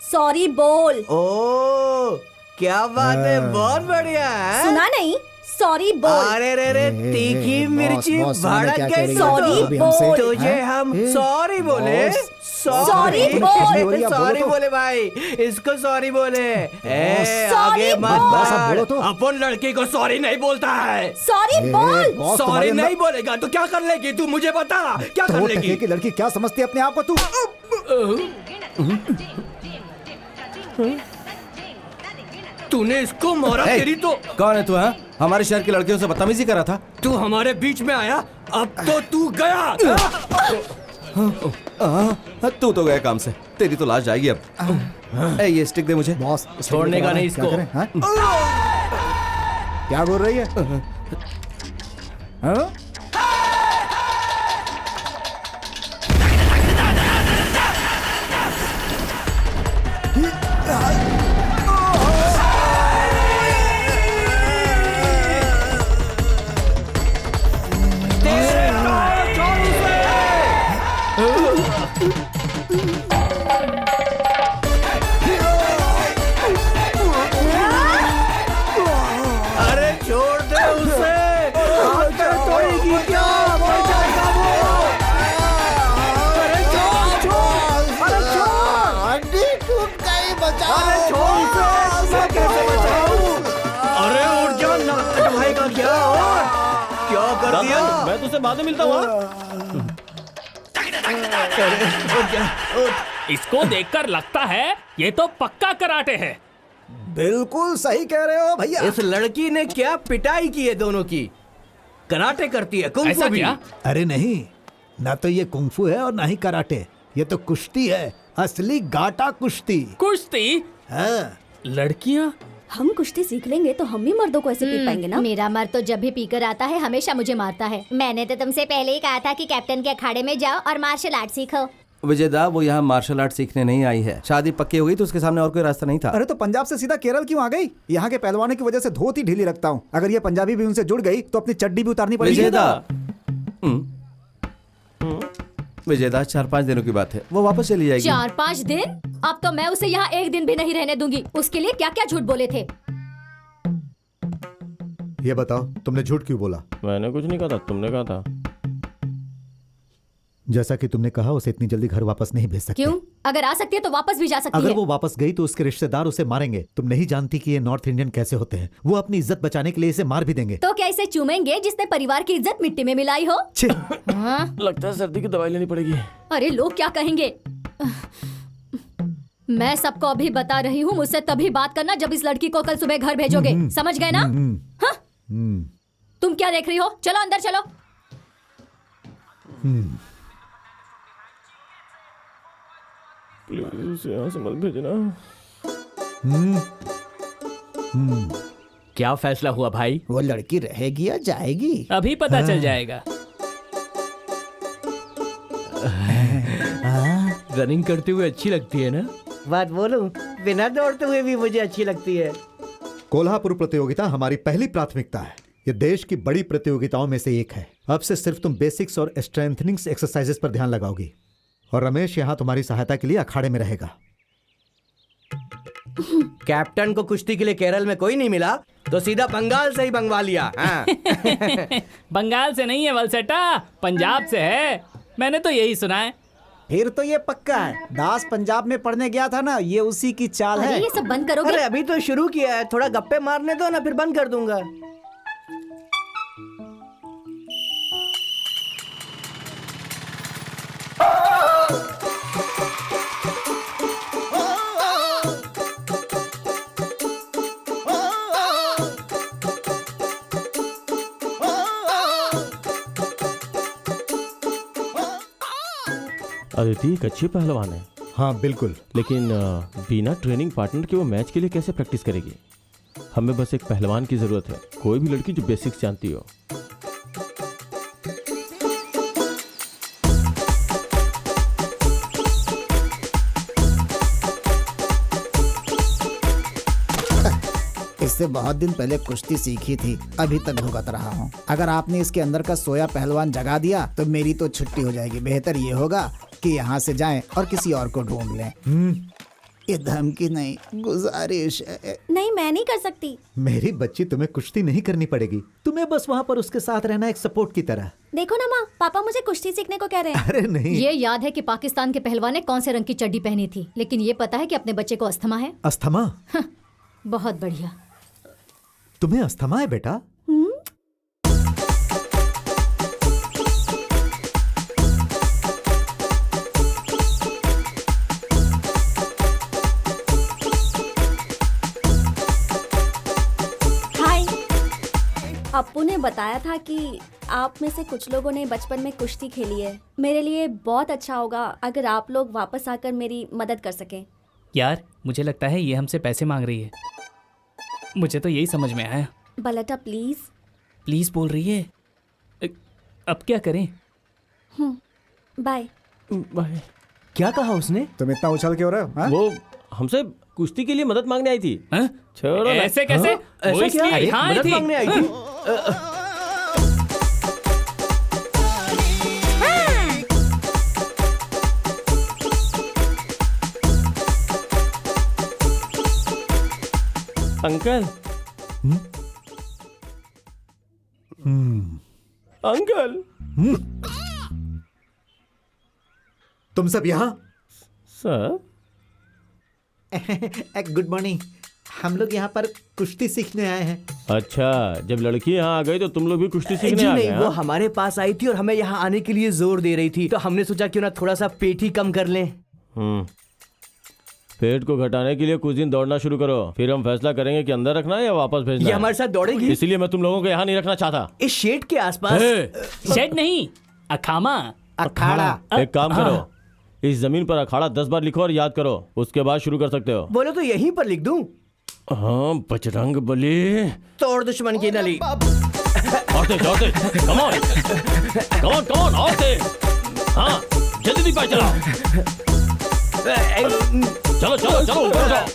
सॉरी बोल।
ओ, क्या बात है, बहुत बढ़िया है।
सुना नहीं? सॉरी बोल।
अरे रे रे, तीखी मिर्ची भड़क गई।
सॉरी बोल।
तुझे हम सॉरी बोले।
सॉरी बोल।
सॉरी बोले भाई, इसको सॉरी बोले।
सॉरी
आगे मत
बोल।
बढ़। अपन लड़की को सॉरी नहीं बोलता है।
सॉरी बोल।
सॉरी नहीं बोलेगा तो क्या कर लेगी तू? मुझे बता क्या कर लेगी?
की लड़की क्या समझती है अपने आप को तू?
तूने इसको मारा। तेरी तो
कौन है तू? हाँ, हमारे शहर की लड़कियों से बदतमीजी कर रहा था।
तू हमारे बीच में आया, अब तो तू गया।
तू तो गया काम से, तेरी तो लाश जाएगी अब। ए, ये स्टिक दे मुझे।
बॉस
छोड़ने का नहीं इसको।
क्या बोल रही है? हाँ?
अरे छोड़ दे उसे। तोड़ेगी क्या? मर जाएगा वो। अरे छोड़ छोड़। अरे छोड़।
हड्डी टूट गई, बचाओ।
अरे छोड़ उसे। मैं कैसे बचाऊं? अरे उठ जा, नाटक भाई का क्या? और क्या कर दिया?
मैं तुझसे बाद में मिलता हूँ।
इसको देखकर लगता है ये तो पक्का कराटे है।
बिल्कुल सही कह रहे हो भैया।
इस लड़की ने क्या पिटाई की है दोनों की। कराटे करती है, कुंफू भी।
अरे नहीं, ना तो ये कुंफू है और ना ही कराटे, ये तो कुश्ती है, असली गाटा कुश्ती।
कुश्ती?
हाँ।
लड़कियाँ?
हम कुश्ती सीख लेंगे तो हम भी मर्दों को ऐसे पीट पाएंगे ना।
मेरा मर्द तो जब भी पीकर आता है हमेशा मुझे मारता है। मैंने तो तुमसे पहले ही कहा था कि कैप्टन के अखाड़े में जाओ और मार्शल आर्ट सीखो।
विजयदा, वो यहाँ मार्शल आर्ट सीखने नहीं आई है। शादी पक्की हो गई तो उसके सामने और कोई रास्ता नहीं था।
अरे तो पंजाब से सीधा केरल क्यों आ गई? यहाँ के पहलवानों की वजह से धोती ढीली रखता हूँ। अगर ये पंजाबी भी उनसे जुड़ गई तो अपनी चड्डी भी उतारनी पड़ेगी।
विजयदा, विजयदा 4-5 दिनों की बात है, वो वापस चली जाएगी।
4-5 दिन? अब तो मैं उसे यहाँ एक दिन भी नहीं रहने दूंगी। उसके लिए क्या क्या झूठ बोले थे?
ये बताओ, तुमने झूठ क्यों बोला?
मैंने कुछ नहीं कहा था, तुमने कहा था।
जैसा कि तुमने कहा, उसे इतनी जल्दी घर वापस नहीं भेज सकते।
क्यों? अगर आ सकती है तो वापस भी जा सकती
अगर
है।
वो वापस गई तो उसके रिश्तेदार उसे मारेंगे। तुम नहीं जानती कि ये नॉर्थ इंडियन कैसे होते हैं। वो अपनी इज्जत बचाने के लिए इसे मार भी देंगे।
तो क्या इसे चूमेंगे जिसने परिवार की इज्जत मिट्टी में मिलाई हो? हाँ?
लगता है सर्दी की दवाई लेनी पड़ेगी।
अरे लोग क्या कहेंगे? मैं सबको अभी बता रही हूँ, मुझसे तभी बात करना जब इस लड़की को कल सुबह घर भेजोगे। समझ गए ना? हाँ? तुम क्या देख रही हो? चलो अंदर चलो।
प्लीज यहाँ से मत भेजना।
क्या फैसला हुआ भाई?
वो लड़की रहेगी या जाएगी?
अभी पता चल जाएगा।
रनिंग करते हुए अच्छी लगती है ना?
बात बोलूं, बिना दौड़ते हुए भी मुझे अच्छी लगती है।
कोल्हापुर प्रतियोगिता हमारी पहली प्राथमिकता है। ये देश की बड़ी प्रतियोगिताओं में से एक है। अब से सिर्फ तुम बेसिक्स और स्ट्रेंथनिंग एक्सरसाइजेस पर ध्यान लगाओगी और रमेश यहाँ तुम्हारी सहायता के लिए अखाड़े में रहेगा।
कैप्टन को कुश्ती के लिए केरल में कोई नहीं मिला तो सीधा बंगाल से ही मंगवा लिया। हाँ।
बंगाल से नहीं है वलसेटा, पंजाब से है। मैंने तो यही सुना है।
फिर तो ये पक्का है। दास पंजाब में पढ़ने गया था ना, ये उसी की चाल है।
ये सब बंद करोगे?
अरे अभी तो शुरू किया है, थोड़ा गप्पे मारने दो ना, फिर बंद कर दूंगा।
अदिति एक अच्छी पहलवान है।
हाँ बिल्कुल,
लेकिन बिना ट्रेनिंग पार्टनर के वो मैच के लिए कैसे प्रैक्टिस करेगी? हमें बस एक पहलवान की जरूरत है, कोई भी लड़की जो बेसिक्स जानती हो।
इससे बहुत दिन पहले कुश्ती सीखी थी, अभी तक भुगत रहा हूँ। अगर आपने इसके अंदर का सोया पहलवान जगा दिया तो मेरी तो छुट्टी हो जाएगी। बेहतर ये होगा कि यहाँ से जाएं और किसी और को ढूंढ लें। ये धमकी नहीं, गुजारिश है।
नहीं, मैं नहीं कर सकती।
मेरी बच्ची, तुम्हें कुश्ती नहीं करनी पड़ेगी, तुम्हें बस वहाँ पर उसके साथ रहना, एक सपोर्ट की तरह।
देखो ना माँ, पापा मुझे कुश्ती सीखने को कह रहे हैं।
अरे नहीं,
ये याद है कि पाकिस्तान के पहलवान ने कौन से रंग की चड्डी पहनी थी, लेकिन ये पता है कि अपने बच्चे को अस्थमा है।
अस्थमा?
बहुत बढ़िया।
तुम्हें अस्थमा है बेटा?
अप्पू ने बताया था कि आप में से कुछ लोगों ने बचपन में कुश्ती खेली है। मेरे लिए बहुत अच्छा होगा अगर आप लोग वापस आकर मेरी मदद कर सकें।
यार, मुझे लगता है ये हमसे पैसे मांग रही है। मुझे तो यही समझ में आया।
बलटा प्लीज।
प्लीज बोल रही है। अब क्या करें?
बाय।
बाय। क्या कहा उसने?
तुम इतना उछल क्यों रहे हो?
वो हमसे कुश्ती के लिए मदद मांगने आई थी। छोड़ो ना।
ऐसे कैसे?
ऐसा क्या? मदद मांगने आई थी?
अंकल। अंकल।
तुम सब यहाँ?
सर।
Good morning. हम लोग यहाँ पर कुश्ती सीखने आए हैं।
अच्छा, जब लड़की यहाँ आ गई तो तुम लोग भी कुश्ती सीखने आ गए?
नहीं, वो हमारे पास आई थी और हमें यहाँ आने के लिए जोर दे रही थी, तो हमने सोचा क्यों ना थोड़ा सा पेट ही कम कर लें।
पेट को घटाने के लिए कुछ दिन दौड़ना शुरू करो, फिर हम फैसला करेंगे कि अंदर रखना है या वापस भेजना है।
ये हमारे साथ दौड़ेगी?
इसलिए मैं तुम लोगों को यहाँ नहीं रखना चाहता।
इस शेड के आसपास।
शेड नहीं, अखामा।
अखाड़ा।
एक काम करो, इस जमीन पर अखाड़ा 10 बार लिखो और याद करो, उसके बाद शुरू कर सकते हो।
बोलो तो यहीं पर लिख दूं?
हाँ, बजरंग बली।
तोड़ दुश्मन की नली।
औरते, औरते, come on, come on, come on, औरते। हाँ, जल्दी पाए चलाओ। चलो, चलो, चलो, ऊपर जाओ।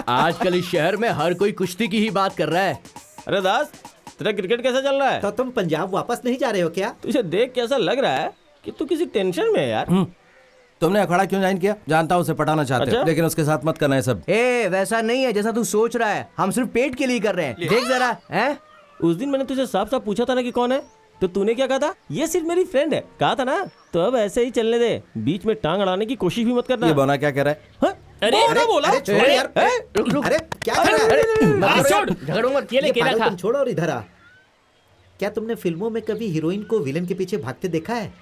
आजकल इस शहर में हर कोई कुश्ती की ही बात कर रहा है।
अरे दास, तेरा क्रिकेट कैसा चल रहा है?
तो तुम पंजाब वापस नहीं जा रहे हो क्या?
तुझे देख कैसा लग रहा है कि तू किसी टेंशन में है यार।
तुमने अखाड़ा क्यों ज्वाइन किया? जानता हूँ उसे पटाना चाहते हो, लेकिन उसके साथ मत करना है सब। वैसा नहीं है जैसा तू सोच रहा है, हम सिर्फ पेट के लिए कर रहे हैं। देख जरा। हैं?
उस दिन मैंने तुझे साफ साफ पूछा था ना कि कौन है, तो तूने क्या कहा था? ये सिर्फ मेरी फ्रेंड है, कहा था ना। तो अब ऐसे ही चलने दे, बीच में टांग अड़ाने की कोशिश भी मत करना।
ये बोना क्या कह रहा है?
अरे बोला।
छोड़ यार। रुक। अरे क्या कर रहा है?
झगड़ूंगा, ये लेके रखा।
तुम छोड़ो और इधर आ। क्या तुमने फिल्मों में कभी हीरोइन को विलेन के पीछे भागते देखा है?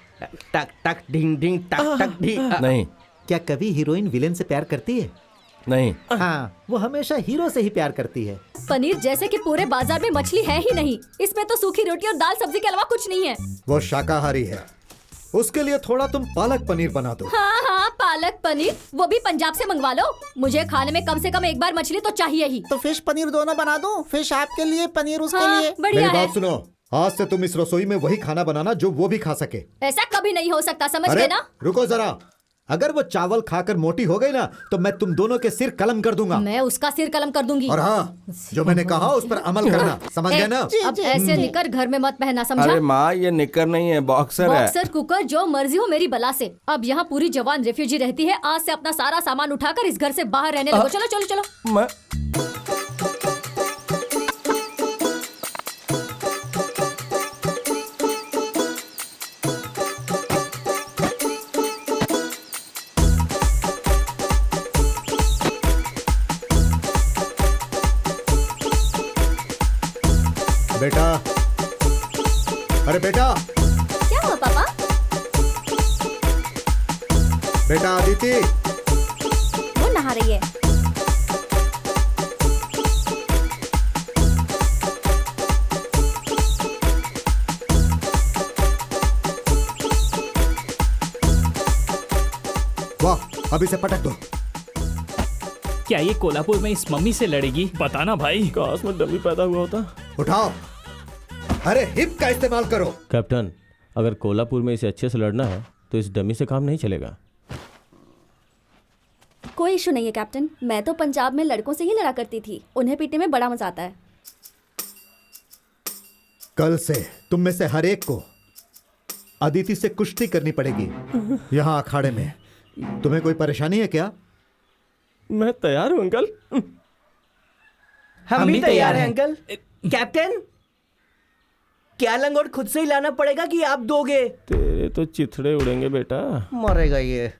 टक टक ढिंग ढिंग टक टक ढिंग। नहीं।
क्या कभी हीरोइन विलेन से प्यार करती है?
नहीं।
हाँ, वो हमेशा हीरो से ही प्यार करती है।
पनीर जैसे कि पूरे बाजार में मछली है ही नहीं, इसमें तो सूखी रोटी और दाल सब्जी के अलावा कुछ नहीं है।
वो शाकाहारी है, उसके लिए थोड़ा तुम पालक पनीर बना दो।
हाँ हाँ, पालक पनीर, वो भी पंजाब से मंगवा लो। मुझे खाने में कम से कम एक बार मछली तो चाहिए ही।
तो फिश पनीर दोनों बना दूं? फिश आपके लिए, पनीर उसके लिए।
बढ़िया है।
मेरी बात सुनो, आज से तुम इस रसोई में वही खाना बनाना जो वो भी खा सके।
ऐसा कभी नहीं हो सकता, समझ गए ना?
रुको जरा, अगर वो चावल खाकर मोटी हो गई ना, तो मैं तुम दोनों के सिर कलम कर दूंगा।
मैं उसका सिर कलम कर दूंगी।
और हाँ, जो मैंने कहा उस पर अमल करना, समझ गए ना?
अब ऐसे निकर घर में मत पहना, समझा?
अरे माँ, ये निकर नहीं है, बॉक्सर है।
बॉक्सर कुकर जो मर्जी हो मेरी बला से। अब यहाँ पूरी जवान रेफ्यूजी रहती है। आज से अपना सारा सामान उठाकर इस घर से बाहर रहने लगो। चलो चलो चलो।
बेटा, अरे बेटा।
क्या हुआ पापा?
बेटा अदिति।
वो नहा रही है।
वाह, अब इसे पटक दो।
क्या ये कोल्हापुर में इस मम्मी से लड़ेगी? बताना भाई।
काश में डमी पैदा हुआ होता।
उठाओ। अरे हिप का इस्तेमाल करो।
कैप्टन, अगर कोल्हापुर में इसे अच्छे से लड़ना है तो इस डमी से काम नहीं चलेगा।
कोई इशू नहीं है कैप्टन, मैं तो पंजाब में लड़कों से ही लड़ा करती थी, उन्हें पीटने में बड़ा मजा आता है।
कल से तुम में से हर एक को अदिति से कुश्ती करनी पड़ेगी यहाँ अखाड़े में। तुम्हें कोई परेशानी है क्या?
मैं तैयार हूं अंकल।
हम भी तैयार हैं अंकल। कैप्टन, क्या लंगोट खुद से ही लाना पड़ेगा कि आप दोगे?
तेरे तो चिथड़े उड़ेंगे बेटा।
मरेगा ये।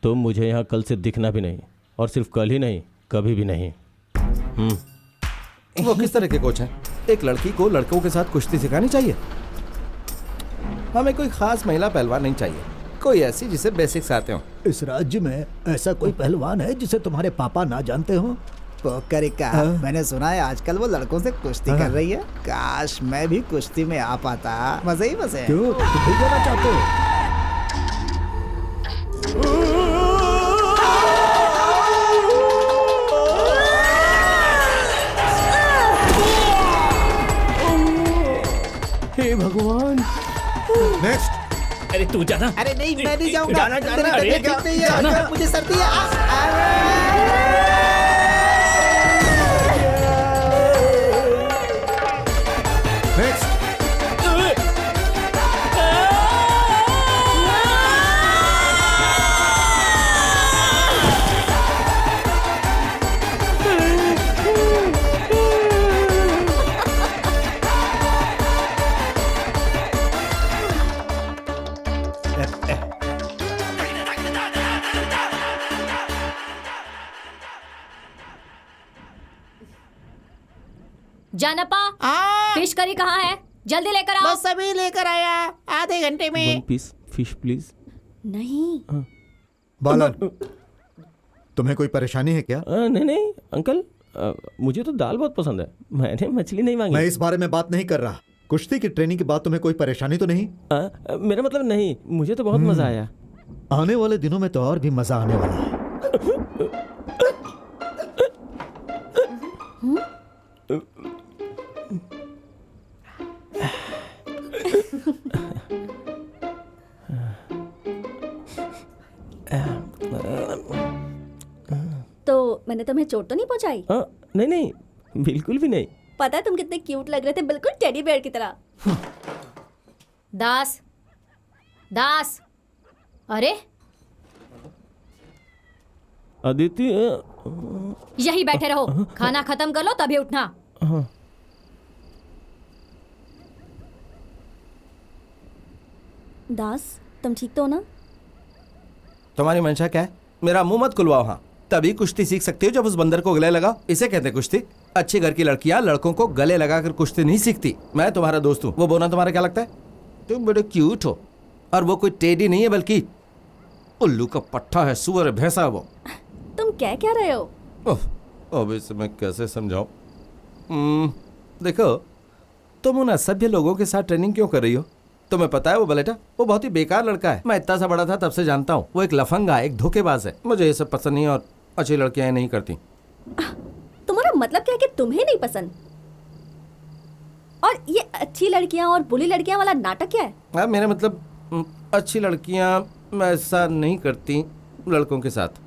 तुम मुझे यहाँ कल से दिखना भी नहीं, और सिर्फ कल ही नहीं, कभी भी नहीं।
वो किस तरह के कोच हैं? एक लड़की को लड़कों के साथ कुश्ती सिखानी चाहिए। हमें कोई खास महिला पहलवान नहीं चाहिए, कोई ऐसी जिसे बेसिक्स आते हो।
इस राज्य में ऐसा कोई पहलवान है जिसे तुम्हारे पापा ना जानते हो?
पोकरिका, मैंने सुना है आजकल वो लड़कों से कुश्ती कर रही है। काश मैं भी कुश्ती में आ पाता, मजे ही मजे।
क्यों, तुम भी जाना चाहते हो?
हे भगवान।
नेक्स्ट।
अरे तू जाना।
अरे नहीं, मैं नहीं जाऊंगा।
जाना, जाना, अरे
मेरी तबीयत ठीक नहीं है,
जाना।
मुझे सर्दी है।
नेक्स्ट।
जानपा, फिश करी कहाँ है? जल्दी लेकर आओ।
बस अभी लेकर आया, आधे घंटे में।
1 पीस फिश प्लीज।
नहीं।
बालन, तुम्हें कोई परेशानी है क्या?
नहीं नहीं अंकल, मुझे तो दाल बहुत पसंद है, मैंने मछली नहीं मांगी।
मैं इस बारे में बात नहीं कर रहा। कुश्ती की ट्रेनिंग के बाद तुम्हें कोई परेशानी तो नहीं?
मेरा मतलब नहीं, मुझे तो बहुत मजा आया।
आने वाले दिनों में तो और भी मजा आने वाला है।
तो मैंने तुम्हें चोट तो नहीं पहुंचाई?
नहीं नहीं, बिल्कुल भी नहीं।
पता है तुम कितने क्यूट लग रहे थे, बिल्कुल टेडी बेयर की तरह।
दास, दास, अरे
अदिति,
यही बैठे रहो, खाना खत्म कर लो तभी उठना।
दास, तुम ठीक तो हो ना?
तुम्हारी मंशा क्या है? मेरा मुंह मत खुलवाओ। हाँ, तभी कुश्ती सीख सकती हो जब उस बंदर को गले लगाओ। इसे कहते हैं कुश्ती। अच्छी घर की लड़कियां लड़कों को गले लगाकर कुश्ती नहीं सीखती। मैं तुम्हारा दोस्त हूँ, वो बोलना तुम्हारा क्या लगता है? तुम बड़े क्यूट हो, और वो कोई टेडी नहीं है बल्कि उल्लू का पट्टा है, सुअर भैंसा है वो।
तुम कह क्या रहे हो?
अब इसे मैं कैसे समझाऊं? देखो, तुम उन असभ्य लोगों के साथ ट्रेनिंग क्यों कर रही हो? तुम्हें पता है वो बलेटा, वो बहुत ही बेकार लड़का है। मैं इतना सा बड़ा था तब से जानता हूँ। वो एक लफंगा है, एक धोखेबाज है। मुझे ये सब पसंद नहीं, और अच्छी लड़कियां नहीं करती।
तुम्हारा मतलब क्या है कि तुम्हें नहीं पसंद? और ये अच्छी लड़कियां और बुरी लड़कियां वाला नाटक क्या है?
मेरा मतलब अच्छी लड़कियां ऐसा नहीं करती लड़कों के साथ।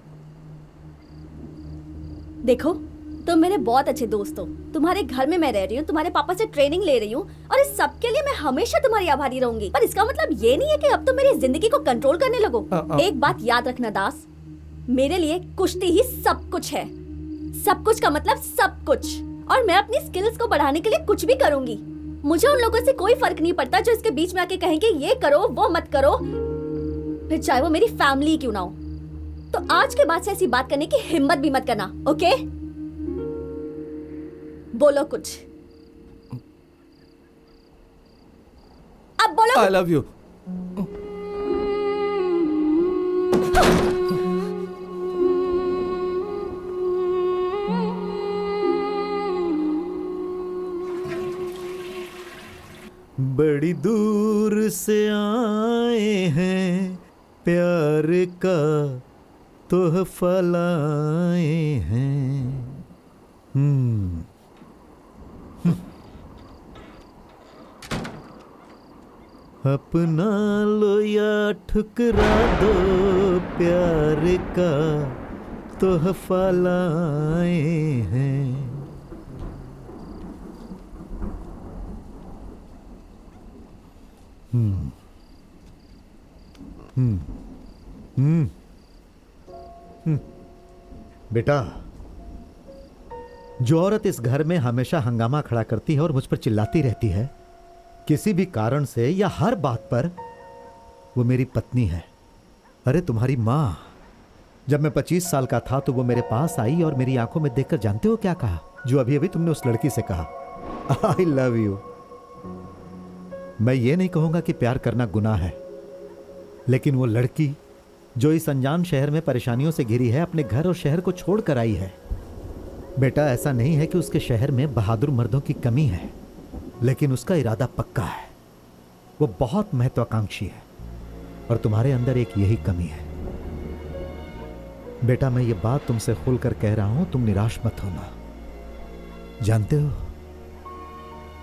देखो, तुम मेरे बहुत अच्छे दोस्त हो। तुम्हारे घर में मैं रह रही हूँ, तुम्हारे पापा से ट्रेनिंग ले रही हूँ, और इस सब के लिए मैं हमेशा तुम्हारी आभारी रहूंगी। पर इसका मतलब ये नहीं है कि अब तुम मेरी जिंदगी को कंट्रोल करने लगो। एक बात याद रखना दास, मेरे लिए कुश्ती ही सब कुछ है। सब कुछ का मतलब सब कुछ। और मैं अपनी स्किल्स को बढ़ाने के लिए कुछ भी करूंगी। मुझे उन लोगों से कोई फर्क नहीं पड़ता जो इसके बीच में आके कहेंगे ये करो वो मत करो, फिर चाहे वो मेरी फैमिली क्यों ना हो। तो आज के बाद से ऐसी बात करने की हिम्मत भी मत करना, ओके? बोलो कुछ, अब बोलो।
I love you.
बड़ी दूर से आए हैं, प्यार का तोहफा लाए हैं। अपना लो या ठुकरा दो प्यार का तोहफा लाए हैं। बेटा, जो औरत इस घर में हमेशा हंगामा खड़ा करती है और मुझ पर चिल्लाती रहती है किसी भी कारण से या हर बात पर, वो मेरी पत्नी है। अरे तुम्हारी माँ, जब मैं 25 साल का था तो वो मेरे पास आई और मेरी आंखों में देखकर जानते हो क्या कहा? जो अभी अभी तुमने उस लड़की से कहा, आई लव यू। मैं ये नहीं कहूंगा कि प्यार करना गुनाह है, लेकिन वो लड़की जो इस अनजान शहर में परेशानियों से घिरी है, अपने घर और शहर को छोड़ कर आई है। बेटा, ऐसा नहीं है कि उसके शहर में बहादुर मर्दों की कमी है, लेकिन उसका इरादा पक्का है। वो बहुत महत्वाकांक्षी है और तुम्हारे अंदर एक यही कमी है। बेटा, मैं ये बात तुमसे खुलकर कह रहा हूं, तुम निराश मत होना। जानते हो,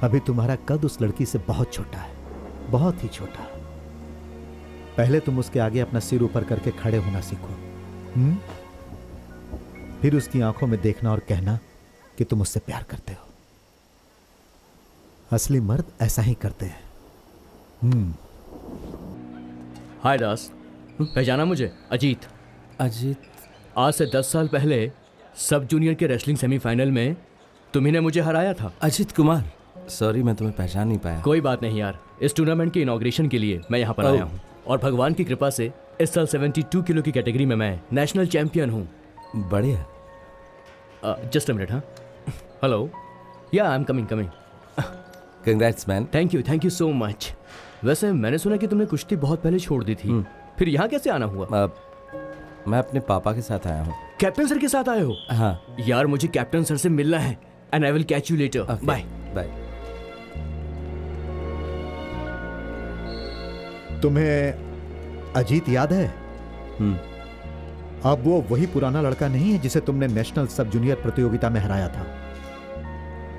अभी तुम्हारा कद उस लड़की से बहुत छोटा है, बहुत ही छोटा। पहले तुम उसके आगे अपना सिर ऊपर करके खड़े होना सीखो, फिर उसकी आंखों में देखना और कहना कि तुम उससे प्यार करते हो। असली मर्द ऐसा ही करते हैं।
हाय दास, पहचाना मुझे? अजीत।
अजीत?
आज से 10 साल पहले सब जूनियर के रेसलिंग सेमीफाइनल में तुम्ही ने मुझे हराया था।
अजीत कुमार, सॉरी मैं तुम्हें पहचान नहीं पाया।
कोई बात नहीं यार, इस टूर्नामेंट के इनॉग्रेशन के लिए मैं यहाँ पर आया हूँ और भगवान की कृपा से इस साल 72 किलो की कैटेगरी में मैं नेशनल चैंपियन हूँ।
बढ़िया।
Just a minute. हाँ, हेलो, या I am coming.
Congrats man.
Thank you so much. वैसे मैंने सुना कि तुमने कुश्ती बहुत पहले छोड़ दी थी, फिर यहाँ कैसे आना हुआ?
मैं अपने पापा के साथ आया हूँ।
कैप्टन सर के साथ आए हो?
हाँ
यार, मुझे कैप्टन सर से मिलना है। And I will catch you later. Bye
bye.
तुम्हें अजीत याद है? अब वो वही पुराना लड़का नहीं है जिसे तुमने नेशनल सब जूनियर प्रतियोगिता में हराया था।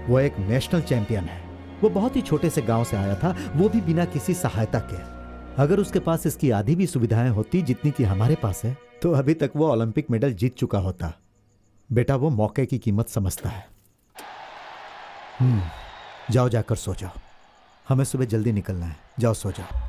वो एक नेशनल चैंपियन है। वो बहुत ही छोटे से गांव से आया था, वो भी बिना किसी सहायता के। अगर उसके पास इसकी आधी भी सुविधाएं होती जितनी कि हमारे पास है, तो अभी तक वो ओलंपिक मेडल जीत चुका होता। बेटा, वो मौके की कीमत समझता है। जाओ, जाकर सो जाओ, हमें सुबह जल्दी निकलना है। जाओ सो जाओ।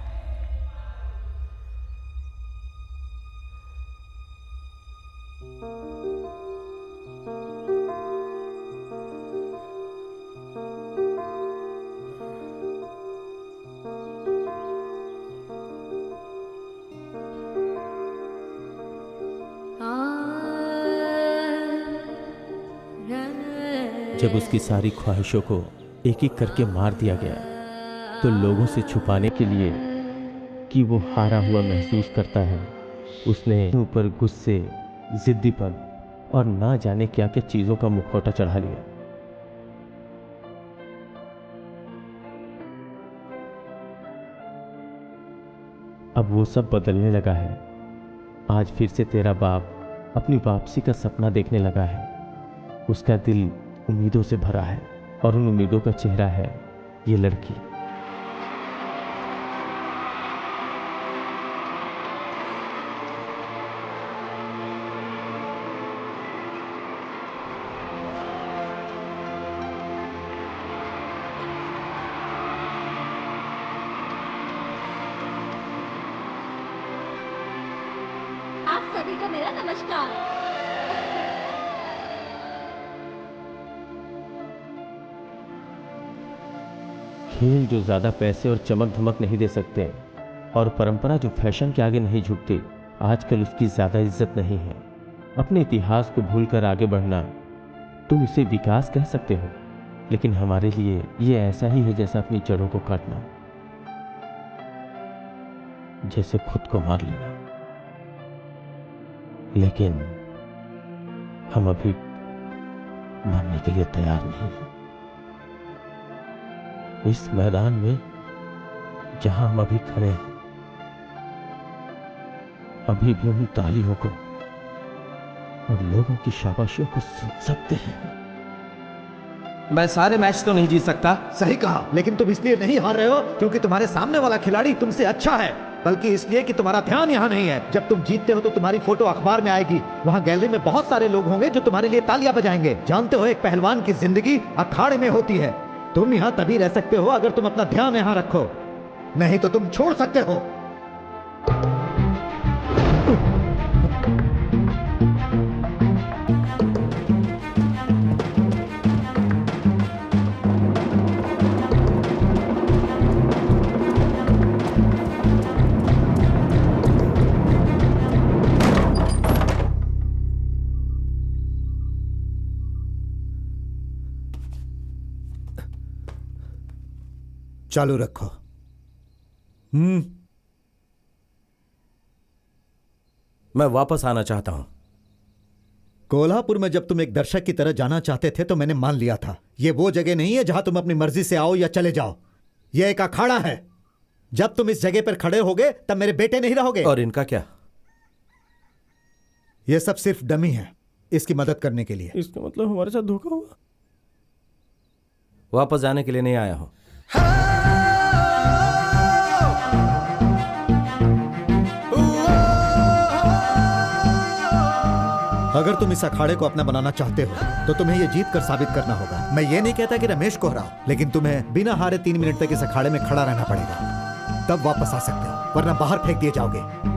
जब उसकी सारी ख्वाहिशों को एक एक करके मार दिया गया, तो लोगों से छुपाने के लिए कि वो हारा हुआ महसूस करता है, उसने ऊपर गुस्से, जिद्दीपन और ना जाने क्या क्या चीज़ों का मुखौटा चढ़ा लिया। अब वो सब बदलने लगा है। आज फिर से तेरा बाप अपनी वापसी का सपना देखने लगा है। उसका दिल उम्मीदों से भरा है और उन उम्मीदों का चेहरा है ये लड़की।
आप सभी को मेरा नमस्कार।
खेल जो ज़्यादा पैसे और चमक धमक नहीं दे सकते और परंपरा जो फैशन के आगे नहीं झुकती, आजकल उसकी ज़्यादा इज्जत नहीं है। अपने इतिहास को भूलकर आगे बढ़ना, तुम इसे विकास कह सकते हो, लेकिन हमारे लिए ये ऐसा ही है जैसा अपनी जड़ों को काटना, जैसे खुद को मार लेना। लेकिन हम अभी मरने के लिए तैयार नहीं हैं। इस मैदान में जहां हम अभी खड़े हैं, अभी भी हम तालियों को और लोगों की शाबाशियों को सुन सकते हैं।
मैं सारे मैच तो नहीं जीत सकता।
सही कहा, लेकिन तुम इसलिए नहीं हार रहे हो क्योंकि तुम्हारे सामने वाला खिलाड़ी तुमसे अच्छा है, बल्कि इसलिए कि तुम्हारा ध्यान यहाँ नहीं है। जब तुम जीतते हो तो तुम्हारी फोटो अखबार में आएगी, वहाँ गैलरी में बहुत सारे लोग होंगे जो तुम्हारे लिए तालियां बजाएंगे। जानते हो, एक पहलवान की जिंदगी अखाड़े में होती है। तुम यहाँ तभी रह सकते हो अगर तुम अपना ध्यान यहाँ रखो, नहीं तो तुम छोड़ सकते हो। चालू रखो।
मैं वापस आना चाहता हूं।
कोल्हापुर में जब तुम एक दर्शक की तरह जाना चाहते थे तो मैंने मान लिया था। यह वो जगह नहीं है जहां तुम अपनी मर्जी से आओ या चले जाओ। यह एक अखाड़ा है। जब तुम इस जगह पर खड़े होगे तब मेरे बेटे नहीं रहोगे।
और इनका क्या?
यह सब सिर्फ डमी है, इसकी मदद करने के लिए।
इसका मतलब हमारे साथ धोखा हुआ। वापस जाने के लिए नहीं आया हूं।
अगर तुम इस अखाड़े को अपना बनाना चाहते हो तो तुम्हें यह जीत कर साबित करना होगा। मैं ये नहीं कहता कि रमेश को हराओ, लेकिन तुम्हें बिना हारे 3 मिनट तक इस अखाड़े में खड़ा रहना पड़ेगा, तब वापस आ सकते हो, वरना बाहर फेंक दिए जाओगे।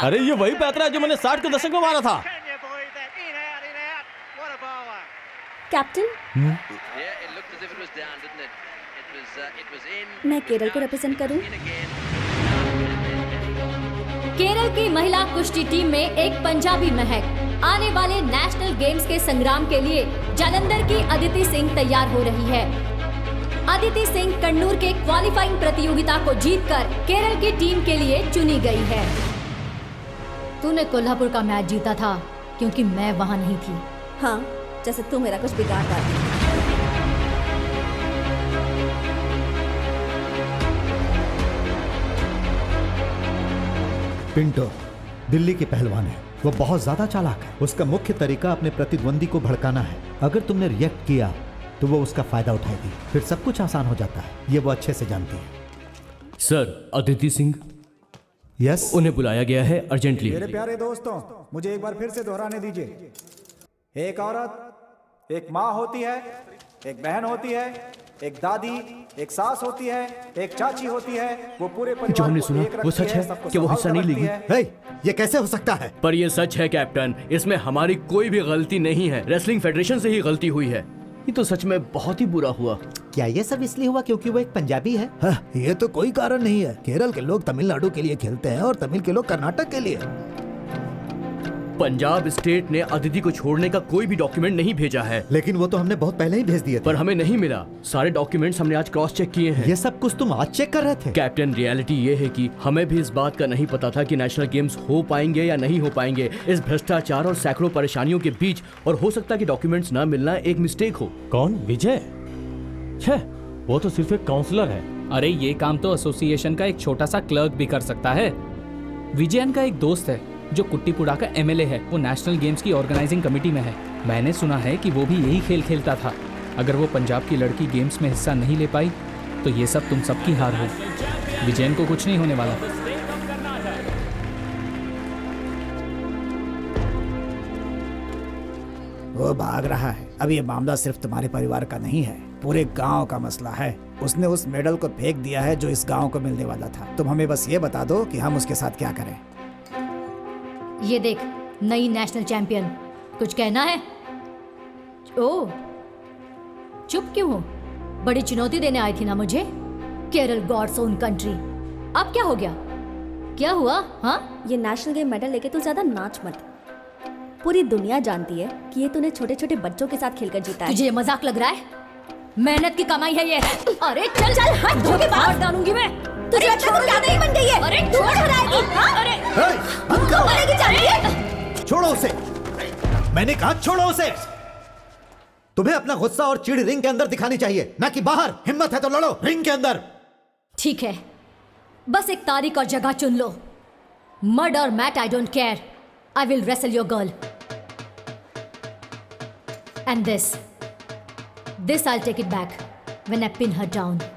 अरे ये वही पैतरा है जो मैंने 60 के दशक में मारा था।
कैप्टन, मैं केरल को रिप्रेजेंट करूं।
केरल की महिला कुश्ती टीम में एक पंजाबी महक आने वाले नेशनल गेम्स के संग्राम के लिए जालंधर की अदिति सिंह तैयार हो रही है। अदिति सिंह कन्नूर के क्वालिफाइंग प्रतियोगिता को जीतकर केरल की टीम के लिए चुनी गई है। तूने कोल्हापुर का मैच जीता था क्योंकि मैं वहां नहीं थी।
हाँ, जैसे तू मेरा कुछ बिगाड़ रहा था।
पिंटो दिल्ली की पहलवान है, वो बहुत ज्यादा चालाक है। उसका मुख्य तरीका अपने प्रतिद्वंदी को भड़काना है। अगर तुमने रिएक्ट किया तो वो उसका फायदा उठाएगी, फिर सब कुछ आसान हो जाता है। ये वो अच्छे से जानती है।
सर, अदिति सिंह
यस,
उन्हें बुलाया गया है अर्जेंटली।
मेरे प्यारे दोस्तों, मुझे एक बार फिर से दोहराने दीजिए। एक औरत एक माँ होती है, एक बहन होती है, एक दादी, एक सास होती है, एक चाची होती है। वो पूरे परिवार
जो हमने
को
सुना
एक
वो
रखती
सच है
सबको
कि वो हिस्सा नहीं
संभाल कर
लेगी?
रखती है।
ये कैसे हो सकता है?
पर ये सच है कैप्टन, इसमें हमारी कोई भी गलती नहीं है। रेसलिंग फेडरेशन से ही गलती हुई है। ये तो सच में बहुत ही बुरा हुआ।
क्या ये सब इसलिए हुआ क्योंकि वो एक पंजाबी है?
हाँ, ये तो कोई कारण नहीं है। केरल के लोग तमिलनाडु के लिए खेलते हैं और तमिल के लोग कर्नाटक के लिए।
पंजाब स्टेट ने अदिति को छोड़ने का कोई भी डॉक्यूमेंट नहीं भेजा है।
लेकिन वो तो हमने बहुत पहले ही भेज दिए थे।
पर हमें नहीं मिला। सारे डॉक्यूमेंट्स हमने आज क्रॉस चेक किए हैं।
ये सब कुछ तुम आज चेक कर रहे थे?
कैप्टन, रियलिटी ये है कि हमें भी इस बात का नहीं पता था कि नेशनल गेम्स हो पाएंगे या नहीं हो पाएंगे। इस भ्रष्टाचार और सैकड़ों परेशानियों के बीच, और हो सकता है कि डॉक्यूमेंट्स ना मिलना एक मिस्टेक हो।
कौन? विजय? छह, वो तो सिर्फ एक काउंसलर है।
अरे ये काम तो एसोसिएशन का एक छोटा सा क्लर्क भी कर सकता है। विजयन का एक दोस्त है जो कुट्टीपुड़ा का एमएलए है। वो नेशनल गेम्स की ऑर्गेनाइजिंग कमेटी में है। मैंने सुना है कि वो भी यही खेल खेलता था। अगर वो पंजाब की लड़की गेम्स में हिस्सा नहीं ले पाई तो ये सब तुम सबकी हार हो। विजयन को कुछ नहीं होने वाला।
वो भाग रहा है। अब ये मामला सिर्फ तुम्हारे परिवार का नहीं है, पूरे गांव का मसला है। उसने उस मेडल को फेंक दिया है जो इस गांव को मिलने वाला था। तुम हमें बस ये बता दो कि हम उसके साथ क्या करें।
ये देख, नई नेशनल चैंपियन। कुछ कहना है? ओह, चुप क्यों हो? बड़ी चुनौती देने आई थी ना मुझे। Kerala God's own country. अब क्या हो गया? क्या हुआ? हाँ,
ये नेशनल गेम मेडल लेके तू ज्यादा नाच मत। पूरी दुनिया जानती है कि ये तूने छोटे छोटे बच्चों के साथ खेलकर जीता है।
तुझे ये मजाक लग रहा है? मेहनत की कमाई है ये। अरे चल चल, हट, धोखे बाहर डालूंगी मैं। तुझे अच्छा तो क्या नहीं बन गई है? अरे छोड़ कराएगी। अरे करेगी जाती है।
छोड़ो उसे। मैंने कहा छोड़ो उसे। तुम्हें अपना गुस्सा और चिढ़ रिंग के अंदर दिखानी चाहिए, ना कि बाहर। हिम्मत है तो लड़ो रिंग के अंदर।
ठीक है, बस एक तारीख और जगह चुन लो। मर्ड और मैट, I don't care. I will wrestle your girl. And this I'll take it back when I pin her down.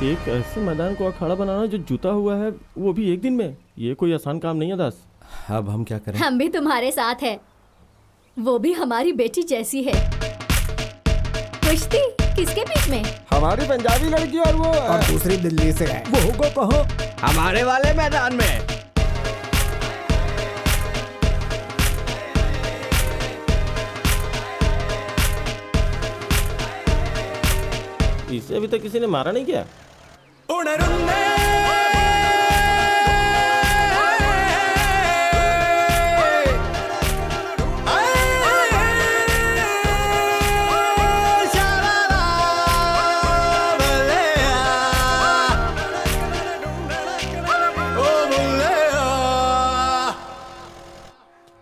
एक ऐसे मैदान को अखाड़ा बनाना जो जुता हुआ है, वो भी एक दिन में, ये कोई आसान काम नहीं है दास।
अब हम क्या करें?
हम भी तुम्हारे साथ है। वो भी हमारी बेटी जैसी है। कुश्ती किसके बीच में?
हमारी पंजाबी लड़की और वो
और दूसरी दिल्ली से है।
वो होगा कहाँ? हमारे वाले मैदान में।
इसे अभी तक किसी ने मारा नहीं क्या?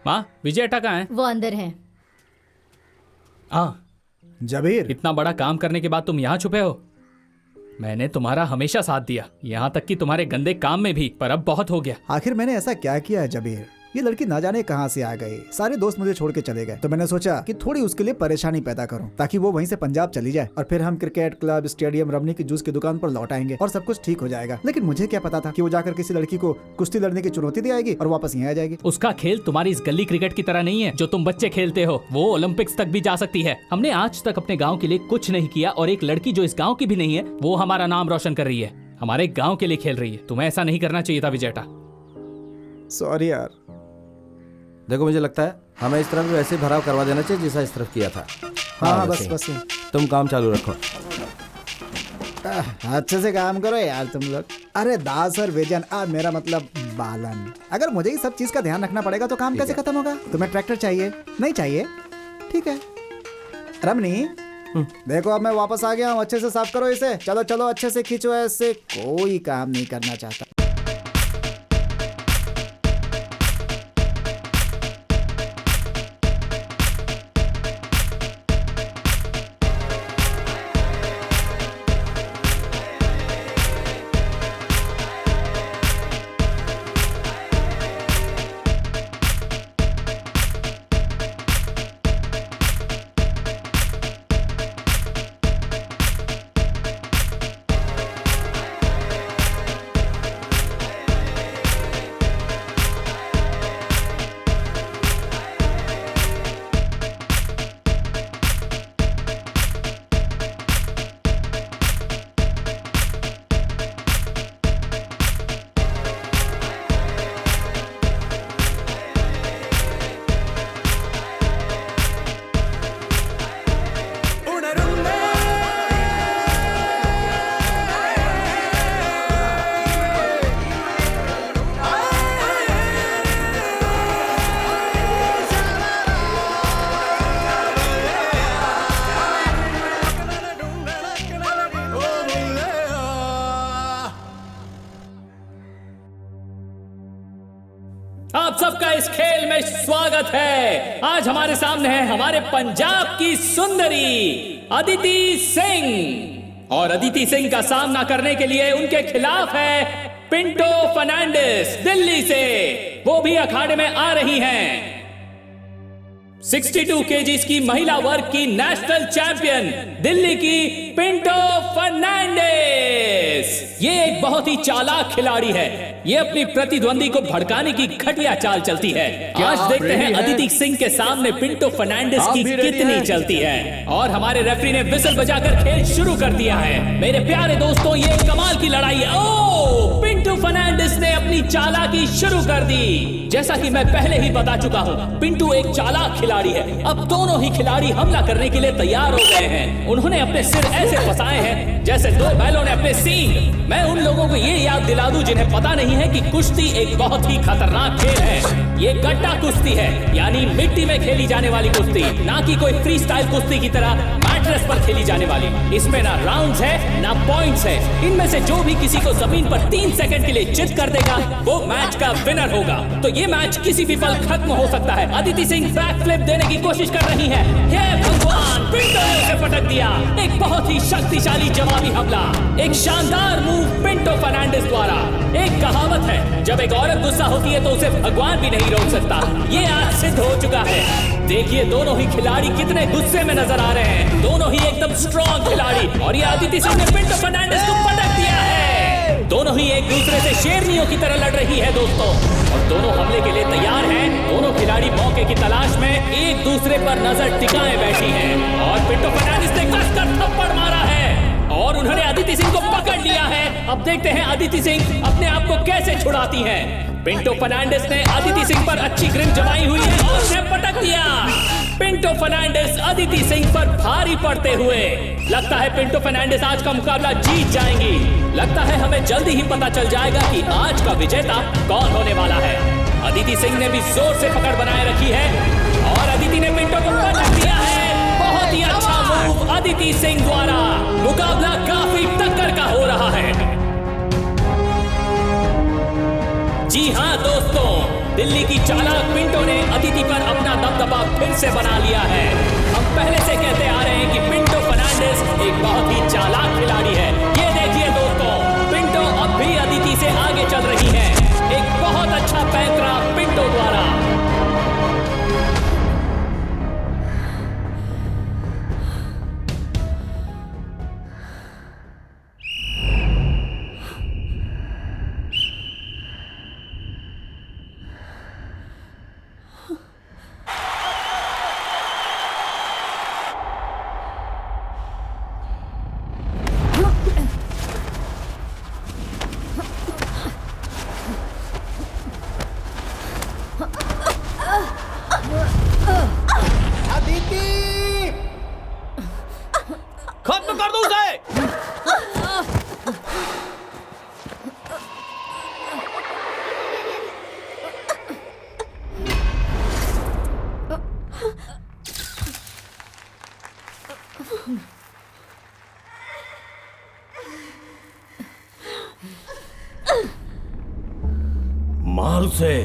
माँ, विजय अट्टा कहाँ है?
वो अंदर है।
जबीर,
इतना बड़ा काम करने के बाद तुम यहाँ छुपे हो? मैंने तुम्हारा हमेशा साथ दिया, यहाँ तक कि तुम्हारे गंदे काम में भी, पर अब बहुत हो गया।
आखिर मैंने ऐसा क्या किया है जबीर? ये लड़की ना जाने कहाँ से आ गई। सारे दोस्त मुझे छोड़ के चले गए, तो मैंने सोचा कि थोड़ी उसके लिए परेशानी पैदा करूं, ताकि वो वहीं से पंजाब चली जाए और फिर हम क्रिकेट क्लब, स्टेडियम, रमनी की जूस की दुकान पर लौट आएंगे और सब कुछ ठीक हो जाएगा। लेकिन मुझे क्या पता था कि वो जाकर किसी लड़की को कुश्ती लड़ने की चुनौती दे आएगी और वापस यहाँ आ जाएगी।
उसका खेल तुम्हारी इस गली क्रिकेट की तरह नहीं है जो तुम बच्चे खेलते हो। वो ओलंपिक्स तक भी जा सकती है। हमने आज तक अपने गाँव के लिए कुछ नहीं किया, और एक लड़की जो इस गाँव की भी नहीं है, वो हमारा नाम रोशन कर रही है, हमारे गाँव के लिए खेल रही है। तुम्हें ऐसा नहीं करना चाहिए था विजयटा।
सॉरी यार।
देखो, मुझे लगता है हमें इस तरफ भी वैसे ही भराव करवा देना चाहिए जैसा इस तरफ किया था।
हाँ, बस
तुम काम चालू रखो।
अच्छे से काम करो यार तुम लोग। अरे दास और वेजन, मेरा मतलब बालन। अगर मुझे ही सब चीज का ध्यान रखना पड़ेगा तो काम कैसे खत्म होगा? तुम्हें ट्रैक्टर चाहिए? नहीं चाहिए? ठीक है। रमनी, देखो अब मैं वापस आ गया हूँ। अच्छे से साफ करो इसे। चलो चलो, अच्छे से खींचो। ऐसे कोई काम नहीं करना चाहता।
आप सबका इस खेल में स्वागत है। आज हमारे सामने है हमारे पंजाब की सुंदरी अदिति सिंह, और अदिति सिंह का सामना करने के लिए उनके खिलाफ है पिंटो फर्नांडिस दिल्ली से। वो भी अखाड़े में आ रही हैं। 62 केजीज की महिला वर्ग की नेशनल चैंपियन दिल्ली की पिंटो फर्नांडिस। ये एक बहुत ही चालाक खिलाड़ी है। ये अपनी प्रतिद्वंदी को भड़काने की घटिया चाल चलती है। आज देखते हैं अदिति सिंह के सामने पिंटो फर्नांडिस की कितनी चलती है। और हमारे रेफरी ने विसल बजाकर खेल शुरू कर दिया है। मेरे प्यारे दोस्तों, ये कमाल की लड़ाई है। ओह, पिंटो फर्नांडिस ने अपनी चालाकी शुरू कर दी। जैसा कि मैं पहले ही बता चुका हूँ, पिंटू एक चालाक खिलाड़ी है। अब दोनों ही खिलाड़ी हमला करने के लिए तैयार हो गए हैं। उन्होंने अपने सिर ऐसे फंसाए हैं जैसे दो बैलों ने अपने सींग। मैं उन लोगों को ये याद दिला दूं जिन्हें पता नहीं है कि कुश्ती एक बहुत ही खतरनाक खेल है। ये गड्ढा कुश्ती है, यानी मिट्टी में खेली जाने वाली कुश्ती, ना कि कोई फ्री स्टाइल कुश्ती की तरह मैट्रेस पर खेली जाने वाली। इसमें ना राउंड्स है ना पॉइंट्स है। इनमें से जो भी किसी को जमीन पर 3 सेकंड के लिए चित कर देगा वो मैच का विनर होगा। तो ये मैच किसी भी पल खत्म हो सकता है। अदिति सिंह बैक फ्लिप देने की कोशिश कर रही है। हे भगवान, पिंटो ने उसे पटक दिया। एक बहुत ही शक्तिशाली जवाबी हमला, एक शानदार मूव पिंटो फर्नांडिस द्वारा। एक कहावत है, जब एक औरत गुस्सा होती है तो उसे भगवान भी नहीं रोक सकता। ये आज सिद्ध हो चुका है। देखिए दोनों ही खिलाड़ी कितने गुस्से में नजर आ रहे हैं। दोनों ही एकदम स्ट्रॉन्ग खिलाड़ी, और ये अदिति सिंह ने पिंटो फर्नांडिस को पटक दिया है। दोनों ही एक दूसरे से शेरनियों की तरह लड़ रही है दोस्तों, और दोनों हमले के लिए तैयार हैं। दोनों खिलाड़ी मौके की तलाश में एक दूसरे पर नजर टिकाए बैठी हैं। और पिंटो फर्नांडिस ने कसकर थप्पड़ मारा है और उन्होंने अदिति सिंह को पकड़ लिया है। अब देखते हैं अदिति सिंह अपने आप को कैसे छुड़ाती हैं। पिंटो फर्नांडिस ने अदिति सिंह पर अच्छी ग्रिप जमाई हुई है और उसे पटक दिया। पिंटो फर्नांडिस अदिति सिंह पर भारी पड़ते हुए। लगता है पिंटो फर्नांडिस आज का मुकाबला जीत जाएंगी। लगता है हमें जल्दी ही पता चल जाएगा कि आज का विजेता कौन होने वाला है। अदिति सिंह ने भी जोर से पकड़ बनाए रखी है और अदिति ने पिंटो को पटक दिया है। बहुत ही अच्छा मूव अदिति सिंह द्वारा। मुकाबला काफी टक्कर का हो रहा है। जी हाँ दोस्तों, दिल्ली की चालाक पिंटो ने अदिति पर अपना दबदबा फिर से बना लिया है। हम पहले से कहते आ रहे हैं कि पिंटो फर्नांडिस एक बहुत ही चालाक खिलाड़ी है। ये देखिए दोस्तों, पिंटो अब भी अदिति से आगे चल रही है। एक बहुत अच्छा पैंतरा पिंटो द्वारा।
खत्म कर दो उसे।
मार उसे।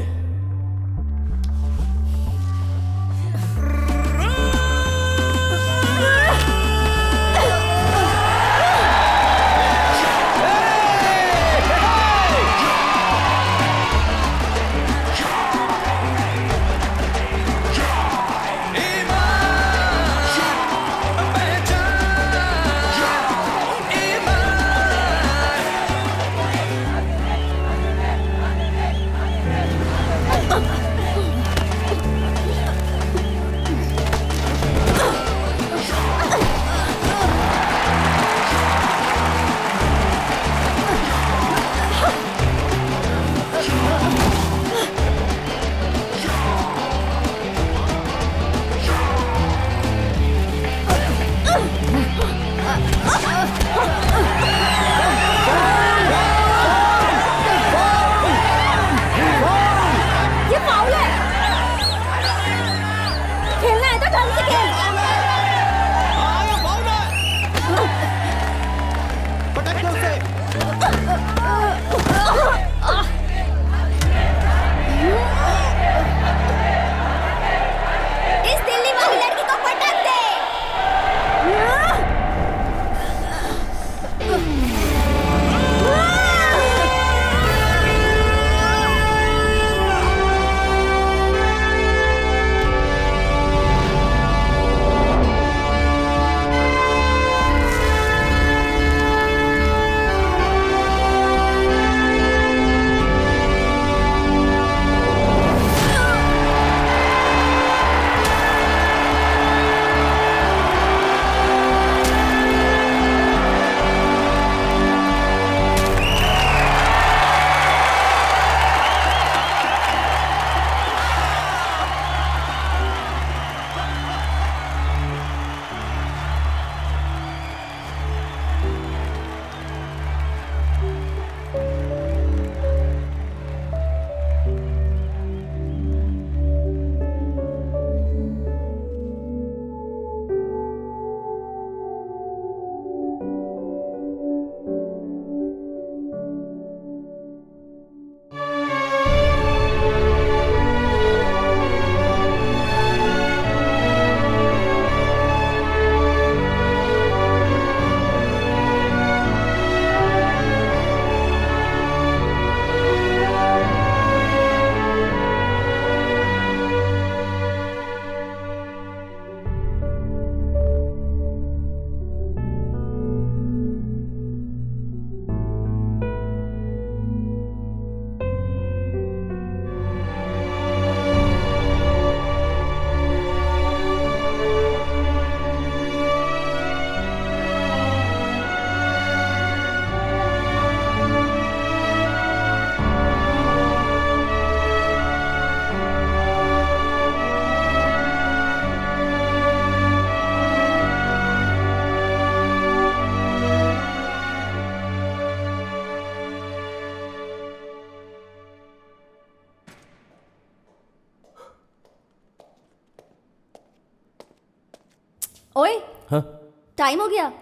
ओए
हाँ
टाइम हो गया।